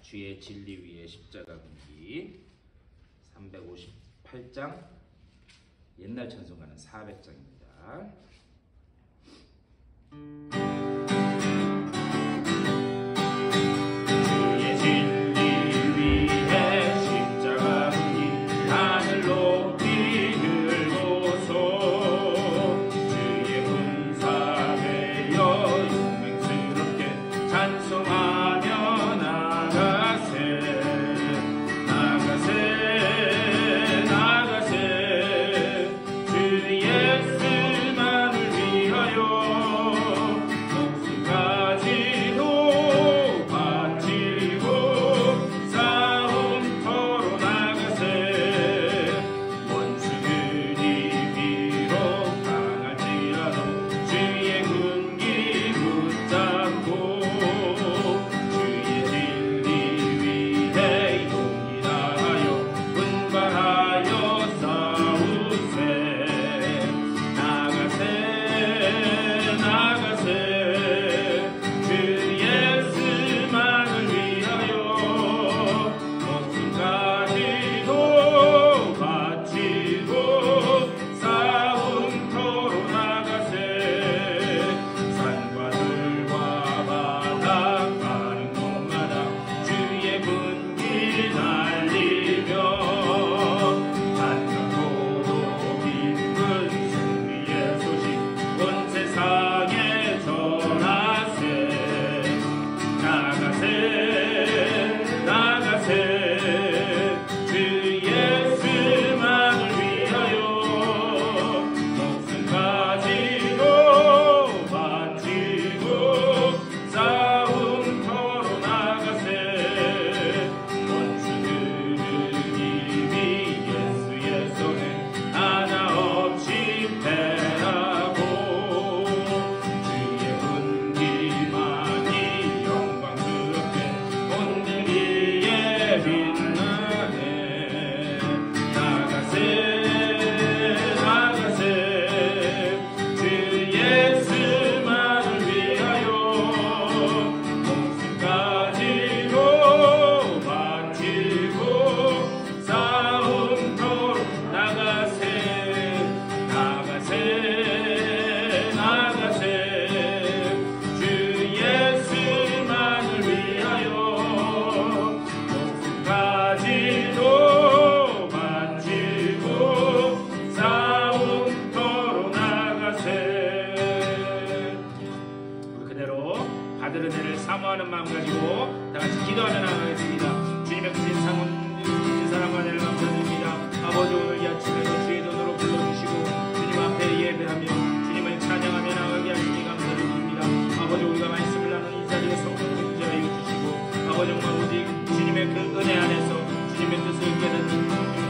주의 진리 위에 십자가 금기 358장, 옛날 찬송가는 400장입니다. 주의 진리 위에 십자가 금기 하늘 높이 들고서 주의 군사 되어 용맹스럽게 찬송하며 나가세 주 예수만을 위하여 목숨 가지고 바치고 싸움터로 나가세 원수들이 비록 강할지라도 주의 군기 붙잡고 주의 진리 위에 용기다하여 분발하여 싸우세 나가세 주 예수만을 위하여 목숨 가지고 바치고 싸움터로 나가세 산과 들과 바다 가는 곳마다 주의 군기 날리며 반갑고도 기쁜 승리의 소식 온 세상에 전하세 나가세 주 예수만을 위하여 목숨 가지고 바치고 싸움터로 나가세 원수들은 이미 예수의 손에 하나없이 패하고 주의 군기만이 영광스럽게 온 위에 빛나네 나가세 주 예수만을 위하여 목숨 가지고 바치고 싸움터로 나가세 주 예수만을 위하여 목숨 가지고 바치고 싸움터로 나가세. 우리 그대로 받을 은혜를 사모하는 마음 가지고 다 같이 기도하며 나가겠습니다. 주님의 크신 사랑과 은혜를 감사드립니다. 아버지, 오늘 이 아침에도 주의 손으로 불러주시고 주님 앞에 예배하며 주님을 찬양하며 나가게 하시니 감사드립니다. 아버지, 우리가 말씀을 나누는 이 자리에 성령 임재하여 주시고 아버지, 정말 오직 주님의 그 은혜 안에서 주님의 뜻을 깨닫는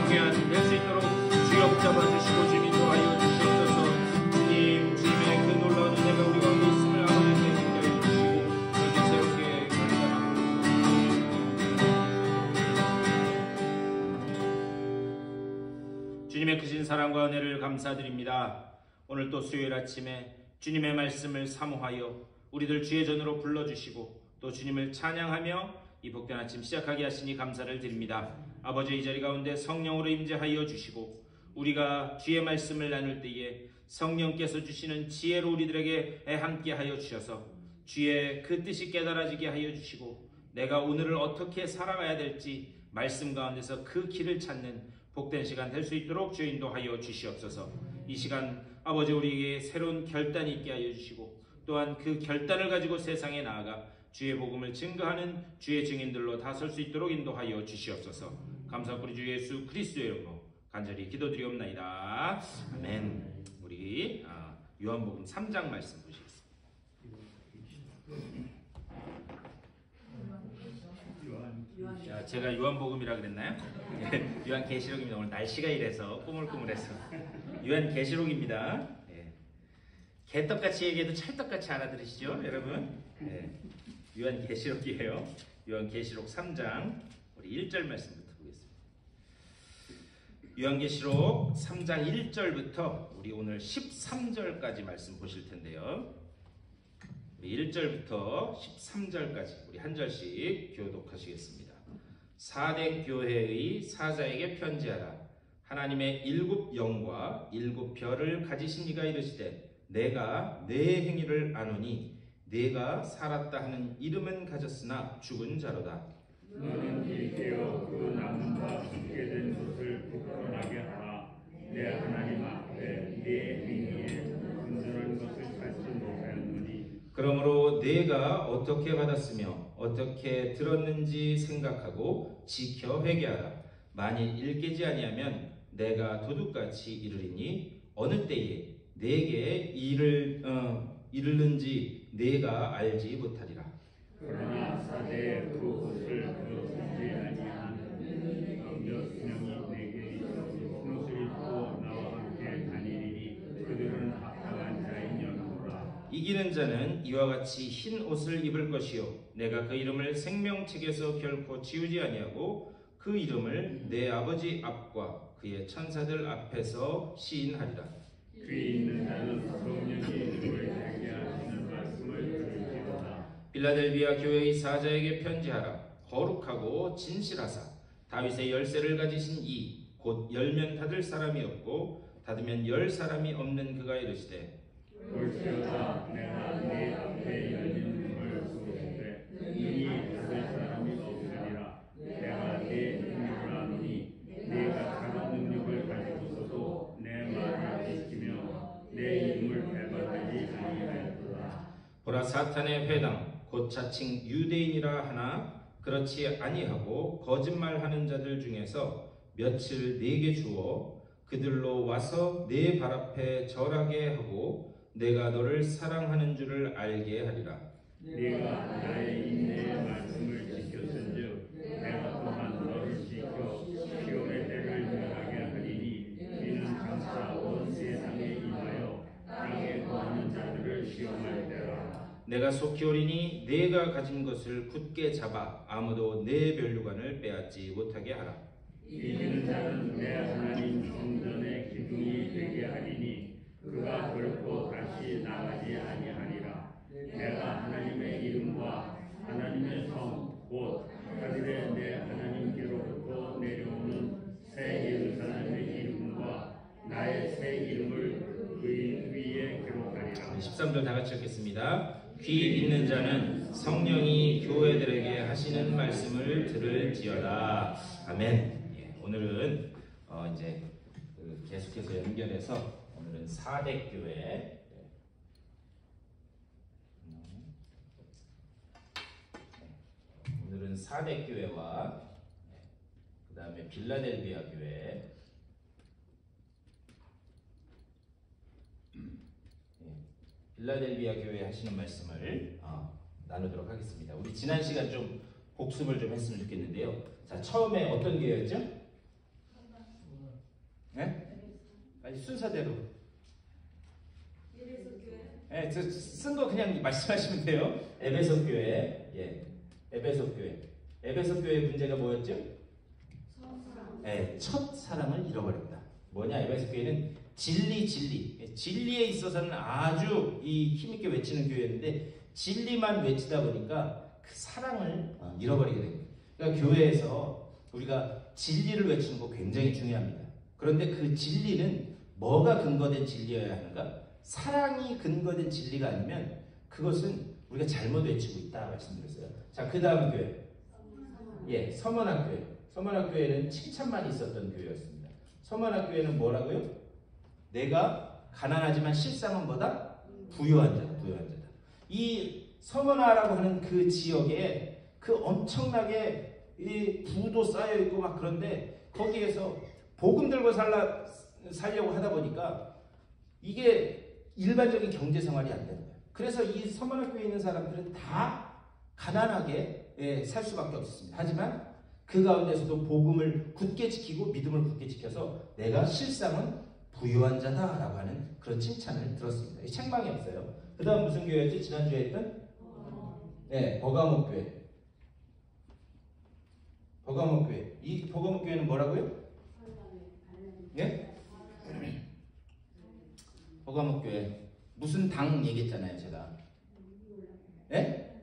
귀한 될 수 있도록 주여 붙잡아 주시고 주님 도와여 주시옵소서. 주님, 주님의 그 놀라운 은혜가 우리 가운데 있음을 아버지께 인정해 주시고 그렇게 새롭게 감사하고 주님의 크신 사랑과 은혜를 감사드립니다. 오늘 또 수요일 아침에 주님의 말씀을 사모하여 우리들 주의 전으로 불러주시고 또 주님을 찬양하며 이 복된 아침 시작하게 하시니 감사를 드립니다. 아버지, 이 자리 가운데 성령으로 임재하여 주시고 우리가 주의 말씀을 나눌 때에 성령께서 주시는 지혜로 우리들에게 함께하여 주셔서 주의 그 뜻이 깨달아지게 하여 주시고 내가 오늘을 어떻게 살아가야 될지 말씀 가운데서 그 길을 찾는 복된 시간 될 수 있도록 주여 인도하여 주시옵소서. 이 시간 아버지, 우리에게 새로운 결단이 있게 하여 주시고 또한 그 결단을 가지고 세상에 나아가 주의 복음을 증거하는 주의 증인들로 다 설 수 있도록 인도하여 주시옵소서. 감사하고 우리 주 예수 그리스도의 이름으로 간절히 기도드리옵나이다. 아멘. 우리 요한복음 3장 말씀 보시겠습니다. 제가 요한복음이라 그랬나요? 요한계시록입니다. 오늘 날씨가 이래서 꾸물꾸물해서 요한계시록입니다. 개떡같이 얘기해도 찰떡같이 알아들으시죠, 여러분? 요한계시록이에요. 요한계시록 3장 우리 1절 말씀부터 보겠습니다. 요한계시록 3장 1절부터 우리 오늘 13절까지 말씀 보실 텐데요. 1절부터 13절까지 우리 한 절씩 교독하시겠습니다. 사대 교회의 사자에게 편지하라. 하나님의 7 영과 7 별을 가지신 이가 이르시되 내가 내 행위를 아노니 내가 살았다 하는 이름은 가졌으나 죽은 자로다. 너는 일깨어 그 남과 죽게 된 것을 굳건하게 하라. 내 하나님 앞에 내 행위에 온전한 것을 찾지 못하였느니. 그러므로 내가 어떻게 받았으며 어떻게 들었는지 생각하고 지켜 회개하라. 만일 일깨지 아니하면 내가 도둑같이 이르리니 어느 때에 내게 이르는지 내가 알지 못하리라. 그러나 사대의 그 옷을 벗지 아니하는 몇 명이 내게 있어 옷을 입고 나와 함께 다니리니 그들은 합당한 자이냐노라. 이기는 자는 이와 같이 흰 옷을 입을 것이요 내가 그 이름을 생명책에서 결코 지우지 아니하고 그 이름을 내 아버지 앞과 그의 천사들 앞에서 시인하리라. 귀 있는 자는 성령이 누구를 알게 하시는 말씀을 들을지어다. 빌라델비아 교회의 사자에게 편지하라. 거룩하고 진실하사 다윗의 열쇠를 가지신 이 곧 열면 닫을 사람이 없고 닫으면 열 사람이 없는 그가 이르시되 볼지어다 내가 네 앞에 열린 문을 두었으되 눈이 닫을 사람이 없으리라. 내가 네 능력을 아노니 네가 강한 능력을 가지고서도 내 말을 지키며 내 이름을 배반하지 아니하였도다. 보라 사탄의 회당 곧 자칭 유대인이라 하나 그렇지 아니하고 거짓말하는 자들 중에서 며칠 내게 주어 그들로 와서 내 발 앞에 절하게 하고 내가 너를 사랑하는 줄을 알게 하리라. 네가 나의 인내의 말씀을 지켰은즉 내가 또한 너를 지켜 시온의 때를 멸하게 하리니 이는 장차 온 세상에 임하여 땅에 거하는 자들을 시험할 때라. 내가 속히 오리니 내가 가진 것을 굳게 잡아 아무도 내 면류관을 빼앗지 못하게 하라. 이기는 자는 내 하나님 성전의 기둥이 되게 하리니 그가 결코 다시 나가지 아니하리라. 내가 하나님의 이름과 하나님의 성 곧 하늘에 내 하나님께로부터 내려오는 새 예루살렘의 이름과 나의 새 이름을 그 위에 기록하리라. 13절 다 같이 읽겠습니다. 귀 있는 자는 성령이 교회들에게 하시는 말씀을 들을지어다. 아멘. 예, 오늘은 이제 계속해서 연결해서 오늘은 사대 교회 오늘은 사대 교회와 그 다음에 빌라델비아 교회 빌라델비아 교회 하시는 말씀을 나누도록 하겠습니다. 우리 지난 시간 좀 복습을 좀 했으면 좋겠는데요. 자, 처음에 어떤 교회였죠? 네? 아니, 순서대로. 네, 쓴 거 그냥 말씀하시면 돼요. 에베소 교회. 예. 에베소 교회. 에베소 교회의 문제가 뭐였죠? 네, 첫 사랑을 잃어버렸다. 뭐냐? 에베소 교회는 진리에 있어서는 아주 힘있게 외치는 교회였는데 진리만 외치다 보니까 그 사랑을 잃어버리게 된 거예요. 그러니까 교회에서 우리가 진리를 외치는 거 굉장히 중요합니다. 그런데 그 진리는 뭐가 근거된 진리여야 하는가? 사랑이 근거된 진리가 아니면 그것은 우리가 잘못 외치고 있다 말씀드렸어요. 자, 그 다음 교회. 예, 서문학교회. 서문학교회는 칭찬만 있었던 교회였습니다. 서문학교회는 뭐라고요? 내가 가난하지만 실상은 뭐다? 부유한 자다. 이 서문화라고 하는 그 지역에 그 엄청나게 이 부도 쌓여 있고 막 그런데 거기에서 복음 들고 살려고 하다 보니까 이게 일반적인 경제 생활이 안 되는 거예요. 그래서 이 서문학교에 있는 사람들은 다 가난하게 살 수밖에 없었습니다. 하지만 그 가운데서도 복음을 굳게 지키고 믿음을 굳게 지켜서 내가 실상은 부유한 자다라고 하는 그런 칭찬을 들었습니다. 책망이 없어요. 그 다음 무슨 교회였지? 지난주에 했던? 네, 버가목교회. 버가목교회. 이 버가목교회는 뭐라고요? 예? 버가목교회. 무슨 당 얘기했잖아요, 제가. 예?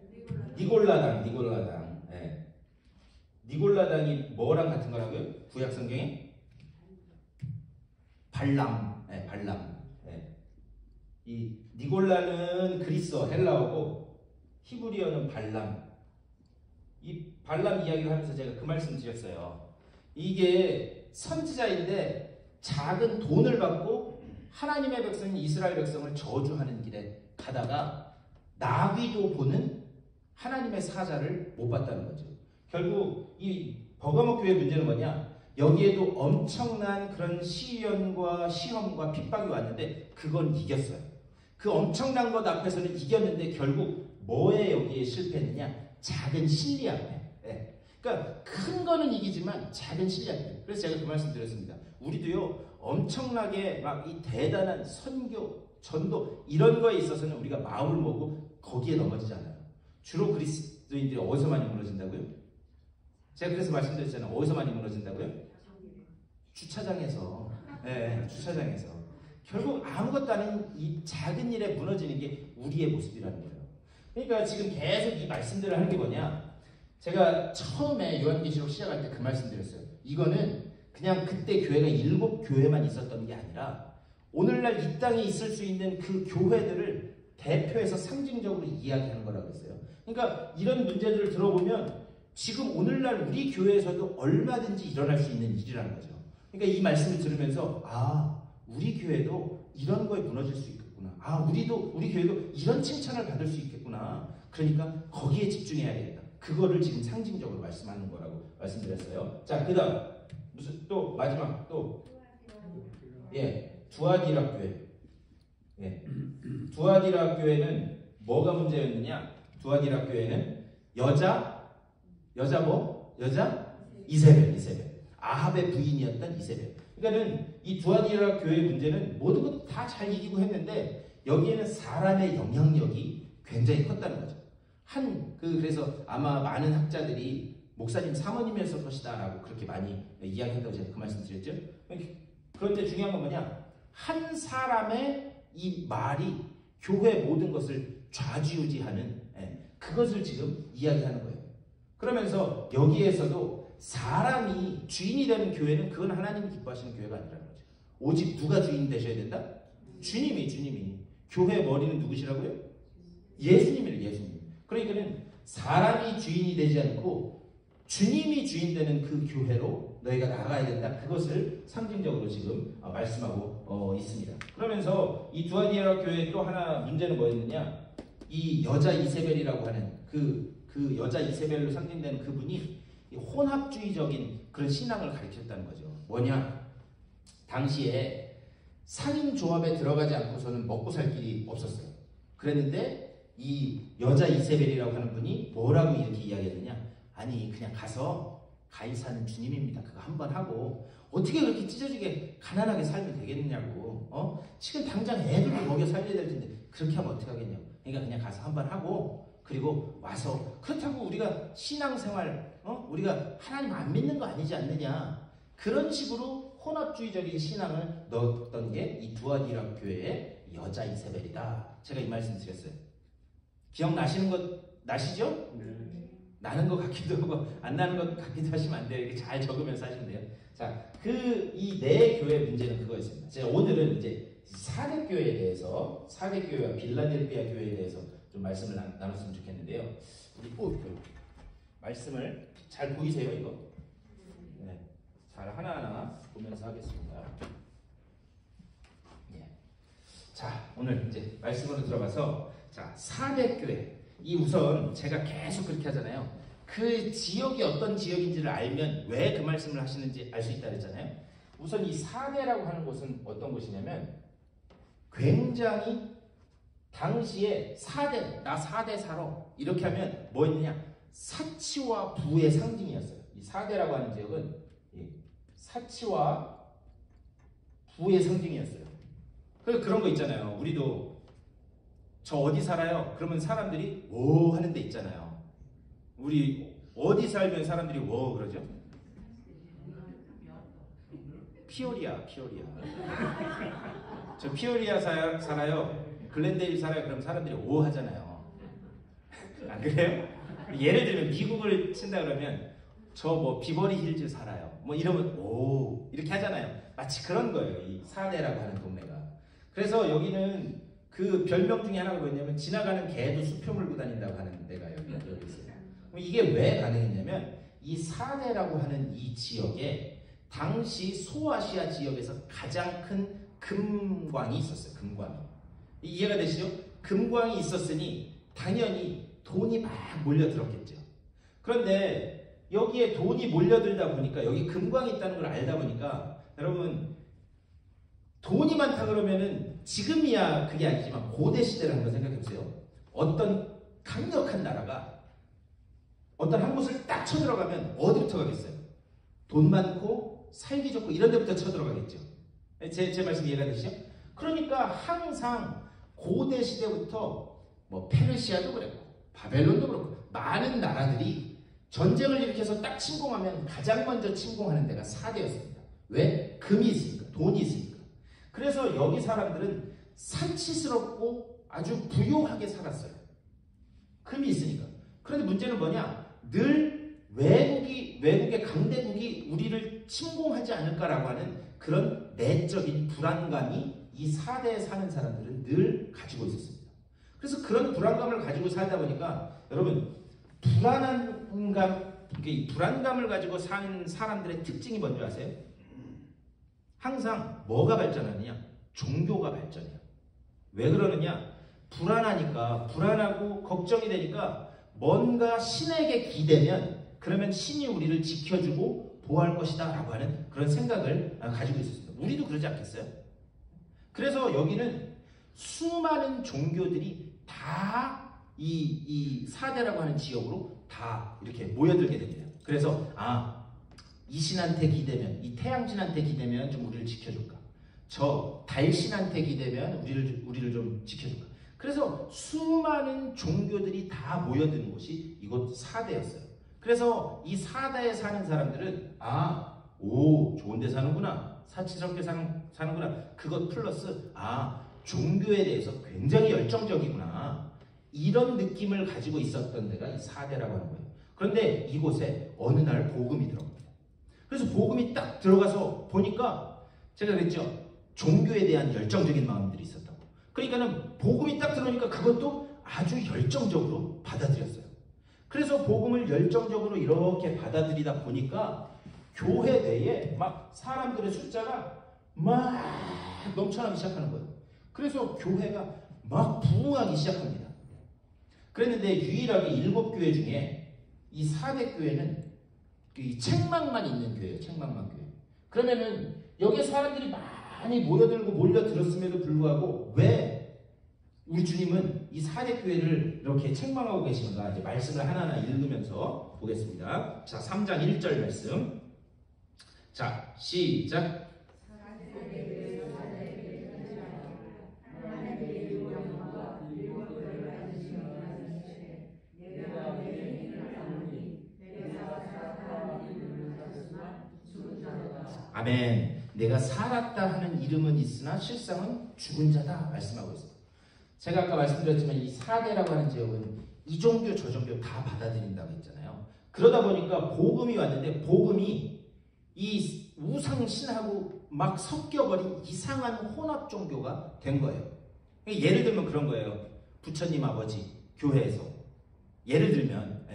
니골라당. 예. 니골라당이 뭐랑 같은 거라고요? 구약 성경에? 발람. 네, 발람. 네. 이 니골라는 그리스어 헬라어고 히브리어는 발람. 이 발람 이야기를 하면서 제가 그 말씀 드렸어요. 이게 선지자인데 작은 돈을 받고 하나님의 백성인 이스라엘 백성을 저주하는 길에 가다가 나귀도 보는 하나님의 사자를 못 봤다는 거죠. 결국 이 버가모 교회 문제는 뭐냐? 여기에도 엄청난 그런 시련과 시험과 핍박이 왔는데 그건 이겼어요. 그 엄청난 것 앞에서는 이겼는데 결국 뭐에 여기에 실패했느냐? 작은 신리 앞에. 네. 그러니까 큰 거는 이기지만 작은 신리 앞에. 그래서 제가 그 말씀 드렸습니다. 우리도요 엄청나게 막 이 대단한 선교, 전도 이런 거에 있어서는 우리가 마음을 먹고 거기에 넘어지지 않아요. 주로 그리스도인들이 어디서 많이 무너진다고요? 제가 그래서 말씀드렸잖아요. 어디서 많이 무너진다고요? 주차장에서. 네, 주차장에서. 결국 아무것도 아닌 이 작은 일에 무너지는 게 우리의 모습이라는 거예요. 그러니까 지금 계속 이 말씀들을 하는 게 뭐냐? 제가 처음에 요한계시록 시작할 때 그 말씀 드렸어요. 이거는 그냥 그때 교회가 7교회만 있었던 게 아니라 오늘날 이 땅에 있을 수 있는 그 교회들을 대표해서 상징적으로 이야기하는 거라고 했어요. 그러니까 이런 문제들을 들어보면 지금 오늘날 우리 교회에서도 얼마든지 일어날 수 있는 일이라는 거죠. 그러니까 이 말씀을 들으면서 우리 교회도 이런 거에 무너질 수 있겠구나. 우리 교회도 이런 칭찬을 받을 수 있겠구나. 그러니까 거기에 집중해야 되겠다. 그거를 지금 상징적으로 말씀하는 거라고 말씀드렸어요. 자, 그 다음 무슨 또 마지막 또 두아디라 교회. 두아디라 교회는 뭐가 문제였느냐? 두아디라 교회는 여자 이세벨. 아합의 부인이었던 이세벨. 그러니까는 이 두아디라 교회의 문제는 모든 것 다 잘 이기고 했는데 여기에는 사람의 영향력이 굉장히 컸다는 거죠. 그래서 아마 많은 학자들이 목사님 사모님이었을 것이다 라고 그렇게 많이 이야기한다고 제가 그 말씀 드렸죠. 그런데 중요한 건 뭐냐? 한 사람의 이 말이 교회 모든 것을 좌지우지하는 그것을 지금 이야기하는 거예요. 그러면서 여기에서도 사람이 주인이 되는 교회는 그건 하나님이 기뻐하시는 교회가 아니라는 거죠. 오직 누가 주인 되셔야 된다? 주님이. 교회의 머리는 누구시라고요? 예수님. 그러니까는 사람이 주인이 되지 않고 주님이 주인 되는 그 교회로 너희가 나가야 된다. 그것을 상징적으로 지금 말씀하고 있습니다. 그러면서 이 두아디라 교회의 또 하나 문제는 뭐였느냐? 이 여자 이세벨이라고 하는 그 여자 이세벨로 상징되는 그분이 혼합주의적인 그런 신앙을 가르쳤다는 거죠. 뭐냐? 당시에 상인 조합에 들어가지 않고서는 먹고 살 길이 없었어요. 그랬는데 이 여자 이세벨이라고 하는 분이 뭐라고 이렇게 이야기했느냐? 아니 그냥 가서 가이사는 주님입니다. 그거 한번 하고 어떻게 그렇게 찢어지게 가난하게 살면 되겠느냐고. 지금 당장 애들도 먹여 살려야 될 텐데 그렇게 하면 어떻게 하겠냐고. 그러니까 그냥 가서 한번 하고 그리고 와서 그렇다고 우리가 신앙생활 우리가 하나님 안 믿는 거 아니지 않느냐. 그런 식으로 혼합주의적인 신앙을 넣었던 게 이 두아디라 교회의 여자 이세벨이다. 제가 이 말씀 드렸어요. 기억나시는 것 나시죠? 네. 나는 것 같기도 하고 안 나는 것 같기도 하시면 안 돼요. 이렇게 잘 적으면서 하시면 돼요. 자, 이 네 교회 문제는 그거였습니다. 제가 오늘은 이제 사대교회에 대해서, 사대교회와 빌라델비아 교회에 대해서 좀 말씀을 나눴으면 좋겠는데요. 우리 말씀을 잘 보이세요, 이거? 네, 잘 하나하나 보면서 하겠습니다. 예. 자, 오늘 이제 말씀으로 들어가서 자, 사대교회. 이 우선 제가 계속 그렇게 하잖아요. 그 지역이 어떤 지역인지를 알면 왜 그 말씀을 하시는지 알 수 있다 그랬잖아요. 우선 이 사대라고 하는 곳은 어떤 곳이냐면 굉장히 당시에 나 사대 살아 이렇게 하면 뭐 있느냐? 사치와 부의 상징이었어요. 이 사대라고 하는 지역은 사치와 부의 상징이었어요. 그래서 그런 거 있잖아요. 우리도 저 어디 살아요? 그러면 사람들이 오 하는 데 있잖아요. 우리 어디 살면 사람들이 오 그러죠? 피오리아. 저 피오리아 살아요. 글렌데일 살아요. 그럼 사람들이 오 하잖아요. 안 그래요? 예를 들면 미국을 친다 그러면 저 뭐 비버리 힐즈 살아요. 뭐 이러면 오 이렇게 하잖아요. 마치 그런 거예요. 이 사대라고 하는 동네가. 그래서 여기는 그 별명 중에 하나가 뭐냐면 지나가는 개도 수표 물고 다닌다고 하는 데가 여기 있어요. 그럼 이게 왜 가능했냐면 이 사대라고 하는 이 지역에 당시 소아시아 지역에서 가장 큰 금광이 있었어요. 금광이. 이해가 되시죠? 금광이 있었으니 당연히 돈이 막 몰려들었겠죠. 그런데 여기에 돈이 몰려들다 보니까 여기 금광이 있다는 걸 알다 보니까 여러분 돈이 많다 그러면은 지금이야 그게 아니지만 고대 시대를 한번 생각해 보세요. 어떤 강력한 나라가 어떤 한 곳을 딱 쳐들어가면 어디부터 가겠어요? 돈 많고 살기 좋고 이런 데부터 쳐들어가겠죠. 제 말씀 이해가 되시죠? 그러니까 항상 고대 시대부터 뭐 페르시아도 그랬고 바벨론도 그렇고 많은 나라들이 전쟁을 일으켜서 딱 침공하면 가장 먼저 침공하는 데가 사대였습니다. 왜? 금이 있으니까, 돈이 있으니까. 그래서 여기 사람들은 사치스럽고 아주 부유하게 살았어요. 금이 있으니까. 그런데 문제는 뭐냐? 늘 외국의 강대국이 우리를 침공하지 않을까라고 하는 그런 내적인 불안감이 이 사대에 사는 사람들은 늘 가지고 있었습니다. 그래서 그런 불안감을 가지고 살다 보니까 여러분 불안감을 가지고 사는 사람들의 특징이 뭔지 아세요? 항상 뭐가 발전하느냐? 종교가 발전해요. 왜 그러느냐? 불안하고 걱정이 되니까 뭔가 신에게 기대면 그러면 신이 우리를 지켜주고 보호할 것이다 라고 하는 그런 생각을 가지고 있었습니다. 우리도 그러지 않겠어요? 그래서 여기는 수많은 종교들이 다 이 사대라고 하는 지역으로 다 이렇게 모여들게 됩니다. 그래서 이 신한테 기대면, 이 태양신한테 기대면 좀 우리를 지켜줄까? 저 달신한테 기대면 우리를 좀 지켜줄까? 그래서 수많은 종교들이 다 모여드는 곳이 이곳 사대였어요. 그래서 이 사대에 사는 사람들은 좋은 데 사는구나. 사치스럽게 사는구나. 그것 플러스 종교에 대해서 굉장히 열정적이구나. 이런 느낌을 가지고 있었던 데가 이 사대라고 하는 거예요. 그런데 이곳에 어느 날 복음이 들어갑니다. 그래서 복음이 딱 들어가서 보니까 제가 그랬죠. 종교에 대한 열정적인 마음들이 있었다고. 그러니까는 복음이 딱 들어오니까 그것도 아주 열정적으로 받아들였어요. 그래서 복음을 열정적으로 이렇게 받아들이다 보니까 교회 내에 막 사람들의 숫자가 막 넘쳐나기 시작하는 거예요. 그래서 교회가 막 부흥하기 시작합니다. 그랬는데 유일하게 7교회 중에 이 4대 교회는 이 책망만 있는 교회예요. 책망만 교회. 그러면은 여기에 사람들이 많이 몰려들었음에도 불구하고 왜 우리 주님은 이 4대 교회를 이렇게 책망하고 계시는가? 이제 말씀을 하나하나 읽으면서 보겠습니다. 자, 3장 1절 말씀. 자, 시작. 아멘. 내가 살았다 하는 이름은 있으나 실상은 죽은 자다 말씀하고 있습니다. 제가 아까 말씀드렸지만 이 사대라고 하는 지역은 이 종교 저 종교 다 받아들인다고 했잖아요. 그러다 보니까 복음이 왔는데 복음이 이 우상신하고 막 섞여버린 이상한 혼합 종교가 된 거예요. 예를 들면 그런 거예요. 부처님 아버지 교회에서 예를 들면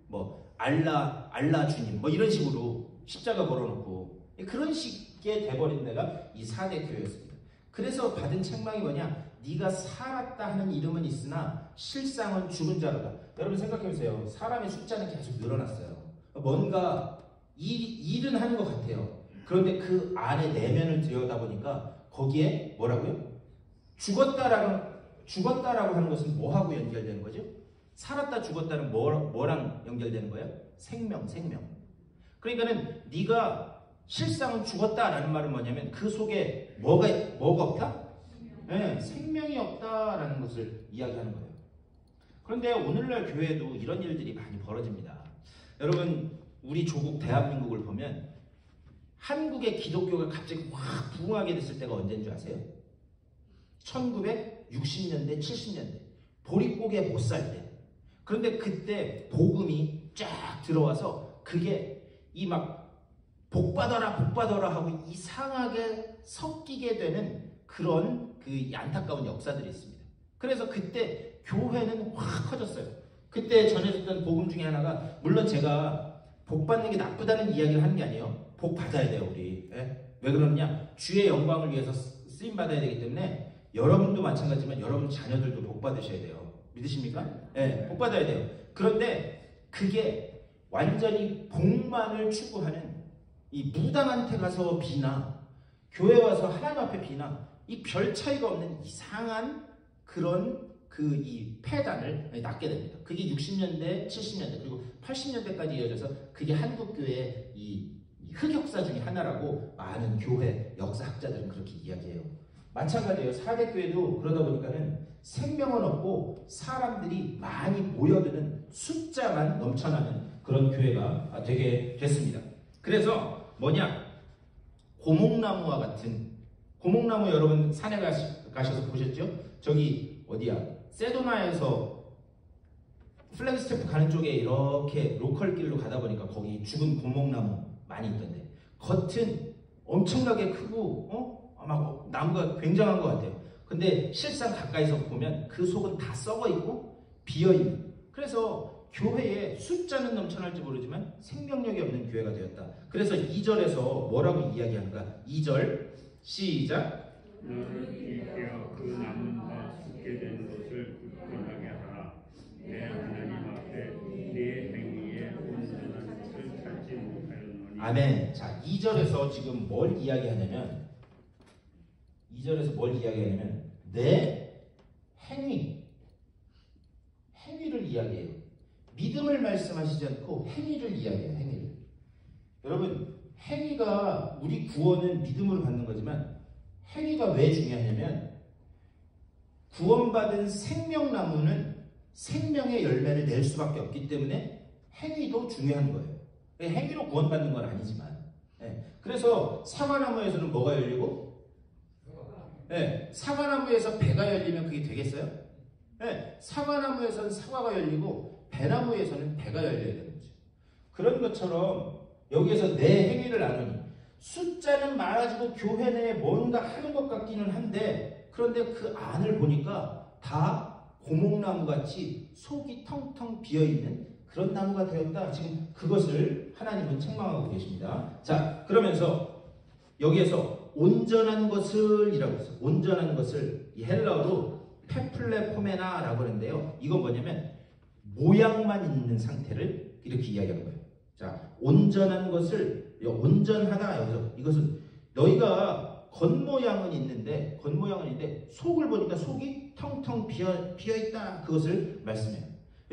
뭐 알라 주님 뭐 이런 식으로 십자가 걸어놓고 그런 식의 돼버린 데가 이 4대 교회였습니다. 그래서 받은 책망이 뭐냐? 네가 살았다 하는 이름은 있으나 실상은 죽은 자로다. 여러분 생각해보세요. 사람의 숫자는 계속 늘어났어요. 뭔가 일은 하는 것 같아요. 그런데 그 안에 내면을 들여다보니까 거기에 뭐라고요? 죽었다라고 하는 것은 뭐하고 연결되는 거죠? 살았다 죽었다는 뭐랑 연결되는 거예요? 생명. 그러니까는 네가 실상은 죽었다라는 말은 뭐냐면 그 속에 뭐가 없다? 네, 생명이 없다라는 것을 이야기하는 거예요. 그런데 오늘날 교회에도 이런 일들이 많이 벌어집니다. 여러분 우리 조국 대한민국을 보면 한국의 기독교가 갑자기 확 부흥하게 됐을 때가 언제인 줄 아세요? 1960년대, 70년대 보릿고개 못 살 때. 그런데 그때 복음이 쫙 들어와서 그게 이 막 복받아라 복받아라 하고 이상하게 섞이게 되는 그런 그 안타까운 역사들이 있습니다. 그래서 그때 교회는 확 커졌어요. 그때 전해졌던 복음 중에 하나가, 물론 제가 복 받는 게 나쁘다는 이야기를 하는 게 아니에요. 복 받아야 돼요, 우리. 예? 왜 그러냐? 주의 영광을 위해서 쓰임 받아야 되기 때문에 여러분도 마찬가지지만 여러분 자녀들도 복 받으셔야 돼요. 믿으십니까? 예, 복 받아야 돼요. 그런데 그게 완전히 복만을 추구하는 이 무당한테 가서 비나 교회 와서 하나님 앞에 비나 이 별 차이가 없는 이상한 그런 그 이 폐단을 낳게 됩니다. 그게 60년대, 70년대 그리고 80년대까지 이어져서 그게 한국교회의 이 흑역사 중에 하나라고 많은 교회 역사학자들은 그렇게 이야기해요. 마찬가지예요. 사대교회도 그러다 보니까는 생명은 없고 사람들이 많이 모여드는 숫자만 넘쳐나는 그런 교회가 되게 됐습니다. 그래서 뭐냐? 고목나무와 같은, 고목나무 여러분 산에 가셔서 보셨죠? 저기 어디야? 세도나에서 플래그스테프 가는 쪽에 이렇게 로컬 길로 가다 보니까 거기 죽은 고목나무 많이 있던데, 겉은 엄청나게 크고 막 나무가 굉장한 것 같아요. 근데 실상 가까이서 보면 그 속은 다 썩어 있고 비어 있는. 그래서 교회에 숫자는 넘쳐날지 모르지만 생명력이 없는 교회가 되었다. 그래서 2절에서 뭐라고 이야기하는가? 2절 시작. 너를 일깨어 그 남은 바 죽게 된 것을 굳건하게 하라. 내 하나님 앞에 네 행위에 온전한 것을 찾지 못하였노니. 아멘. 자, 2절에서 지금 뭘 이야기하냐면, 2절에서 뭘 이야기하냐면 내 행위를 이야기해요. 믿음을 말씀하시지 않고 행위를 이야기해요. 행위를. 여러분, 행위가, 우리 구원은 믿음으로 받는 거지만 행위가 왜 중요하냐면, 구원받은 생명나무는 생명의 열매를 낼 수밖에 없기 때문에 행위도 중요한 거예요. 행위로 구원받는 건 아니지만. 그래서 사과나무에서는 뭐가 열리고? 사과나무에서 배가 열리면 그게 되겠어요? 사과나무에서는 사과가 열리고 배나무에서는 배가 열려야 되는 거죠. 그런 것처럼 여기에서 내 행위를 나누니, 숫자는 많아지고 교회 내에 뭔가 하는 것 같기는 한데, 그런데 그 안을 보니까 다 고목나무같이 속이 텅텅 비어있는 그런 나무가 되었다. 지금 그것을 하나님은 책망하고 계십니다. 자, 그러면서 여기에서 온전한 것을 이라고 했어요. 온전한 것을 이 헬라어로 페플레포메나라고 하는데요. 이건 뭐냐면 모양만 있는 상태를 이렇게 이야기하는 거예요. 자, 온전한 것을, 온전하다. 여기서 이것은 너희가 겉모양은 있는데 속을 보니까 속이 텅텅 비어있다. 그것을 말씀해요.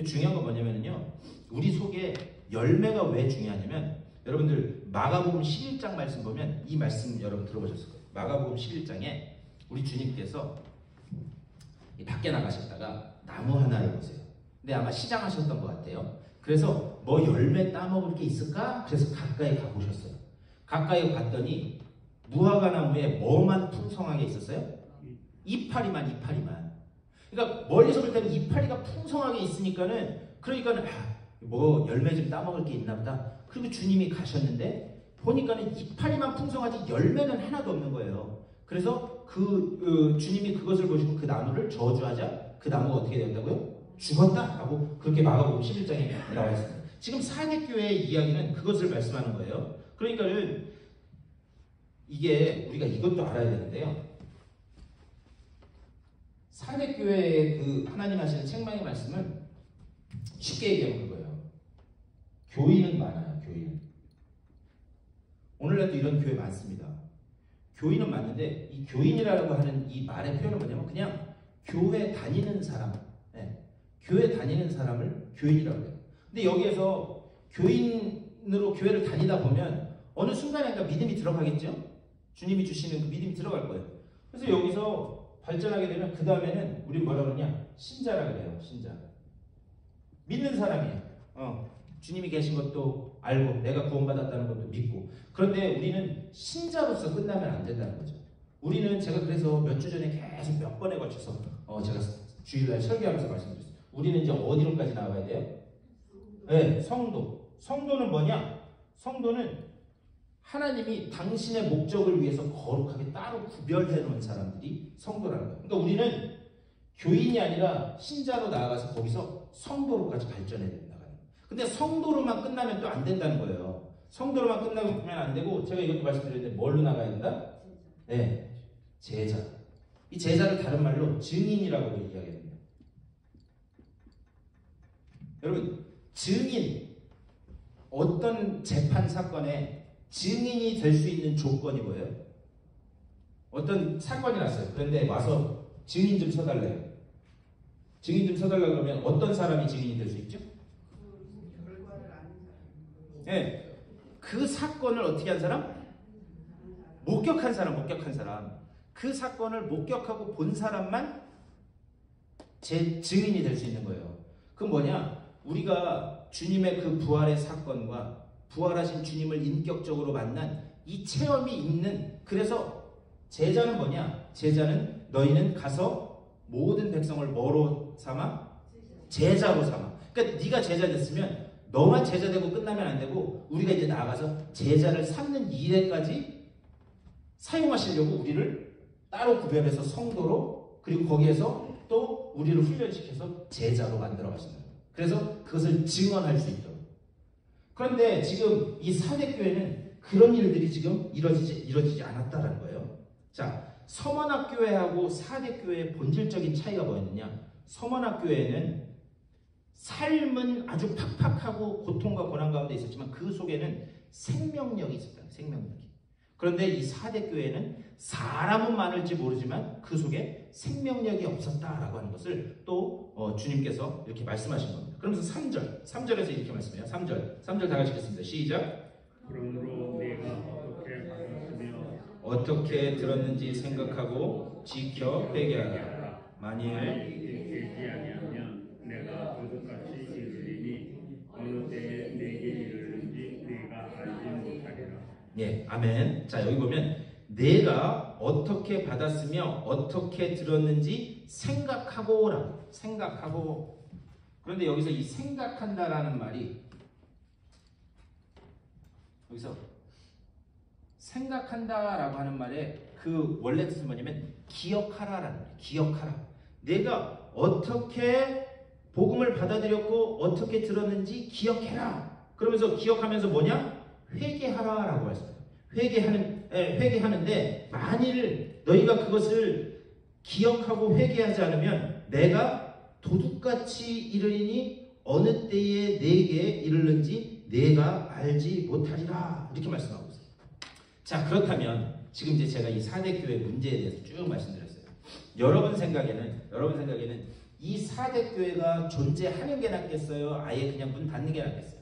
중요한 건 뭐냐면요, 우리 속에 열매가 왜 중요하냐면, 여러분들 마가복음 11장 말씀 보면 이 말씀 여러분 들어보셨을 거예요. 마가복음 11장에 우리 주님께서 밖에 나가셨다가 나무 하나를 보세요. 근데 아마 시장하셨던 것 같아요. 그래서 뭐 열매 따먹을 게 있을까? 그래서 가까이 가보셨어요. 가까이 갔더니 무화과 나무에 뭐만 풍성하게 있었어요? 이파리만. 그러니까 멀리서 볼 때는 이파리가 풍성하게 있으니까는, 그러니까는 뭐 열매 좀 따먹을 게 있나 보다. 그리고 주님이 가셨는데 보니까는 이파리만 풍성하지 열매는 하나도 없는 거예요. 그래서 주님이 그것을 보시고 그 나무를 저주하자 그 나무가 어떻게 된다고요? 죽었다라고 그렇게 마가복음 11장에 나와 있습니다. 지금 사대교회의 이야기는 그것을 말씀하는 거예요. 그러니까는 이게 우리가 이것도 알아야 되는데요. 사대교회의 그 하나님 하시는 책망의 말씀은 쉽게 얘기하면 그거예요. 교인은 많아요. 교인은. 오늘날도 이런 교회 많습니다. 교인은 많은데 이 교인이라고 하는 이 말의 표현은 뭐냐면 그냥 교회 다니는 사람, 교회 다니는 사람을 교인이라고 해요. 근데 여기에서 교인으로 교회를 다니다 보면 어느 순간에 믿음이 들어가겠죠? 주님이 주시는 그 믿음이 들어갈 거예요. 그래서 여기서 발전하게 되면 그 다음에는 우리 뭐라 그러냐? 신자라 그래요. 신자. 믿는 사람이에요. 주님이 계신 것도 알고 내가 구원받았다는 것도 믿고. 그런데 우리는 신자로서 끝나면 안 된다는 거죠. 우리는 제가 그래서 몇 주 전에 계속 몇 번에 걸쳐서 제가 주일날 설교하면서 말씀드렸어요. 우리는 이제 어디로까지 나와야 돼요? 네, 성도. 성도는 뭐냐? 성도는 하나님이 당신의 목적을 위해서 거룩하게 따로 구별해 놓은 사람들이 성도라는 거예요. 그러니까 우리는 교인이 아니라 신자로 나아가서 거기서 성도로까지 발전해야 된다는 거예요. 근데 성도로만 끝나면 또 안 된다는 거예요. 성도로만 끝나면 안 되고, 제가 이것도 말씀드렸는데 뭘로 나가야 된다? 네, 제자. 이 제자를 다른 말로 증인이라고도 이야기합니다. 여러분, 증인, 어떤 재판 사건에 증인이 될 수 있는 조건이 뭐예요? 어떤 사건이 났어요. 그런데 와서 증인 좀 서달래요. 증인 좀 서달라고 그러면 어떤 사람이 증인이 될 수 있죠? 네, 그 사건을 어떻게 한 사람? 목격한 사람. 그 사건을 목격하고 본 사람만 제 증인이 될 수 있는 거예요. 그건 뭐냐? 우리가 주님의 그 부활의 사건과 부활하신 주님을 인격적으로 만난 이 체험이 있는, 그래서 제자는 뭐냐? 제자는 너희는 가서 모든 백성을 뭐로 삼아? 제자로 삼아. 그러니까 네가 제자 됐으면 너만 제자 되고 끝나면 안 되고, 우리가 이제 나아가서 제자를 삼는 일에까지 사용하시려고 우리를 따로 구별해서 성도로, 그리고 거기에서 또 우리를 훈련시켜서 제자로 만들어 가시는 거예요. 그래서 그것을 증언할 수 있도록. 그런데 지금 이 사대교회는 그런 일들이 지금 이루어지지 않았다는 거예요. 자, 서머나교회하고 사대교회의 본질적인 차이가 뭐였느냐? 서머나교회는 삶은 아주 팍팍하고 고통과 고난 가운데 있었지만 그 속에는 생명력이 있었다. 생명력이. 그런데 이 사대교회는 사람은 많을지 모르지만 그 속에 생명력이 없었다라고 하는 것을 또 주님께서 이렇게 말씀하신 겁니다. 그러면서 3절에서 이렇게 말씀해요. 3절 다 같이 읽겠습니다. 시작. 그러므로 내가 어떻게 받았으며 어떻게 들었는지 생각하고 지켜 회개하라. 만일 지키지 아니하면 내가 도둑같이 이르리니 어느 때에 내게 이르는지 내가 알지 못하리라. 예, 아멘. 자, 여기 보면 내가 어떻게 받았으며 어떻게 들었는지 생각하고라. 생각하고. 그런데 여기서 이 생각한다라는 말이, 여기서 생각한다라고 하는 말의 그 원래 뜻은 뭐냐면 기억하라라는 말이에요. 기억하라. 내가 어떻게 복음을 받아들였고 어떻게 들었는지 기억해라. 그러면서 기억하면서 뭐냐? 회개하라라고 했어요. 회개하는데 만일 너희가 그것을 기억하고 회개하지 않으면 내가 도둑같이 이르리니 어느 때에 내게 이르는지 내가 알지 못하리라. 이렇게 말씀하고 있어요. 자, 그렇다면 지금 이제 제가 이 사대교회 문제에 대해서 쭉 말씀드렸어요. 여러분 생각에는 이 사대교회가 존재하는 게 낫겠어요? 아예 그냥 문 닫는 게 낫겠어요?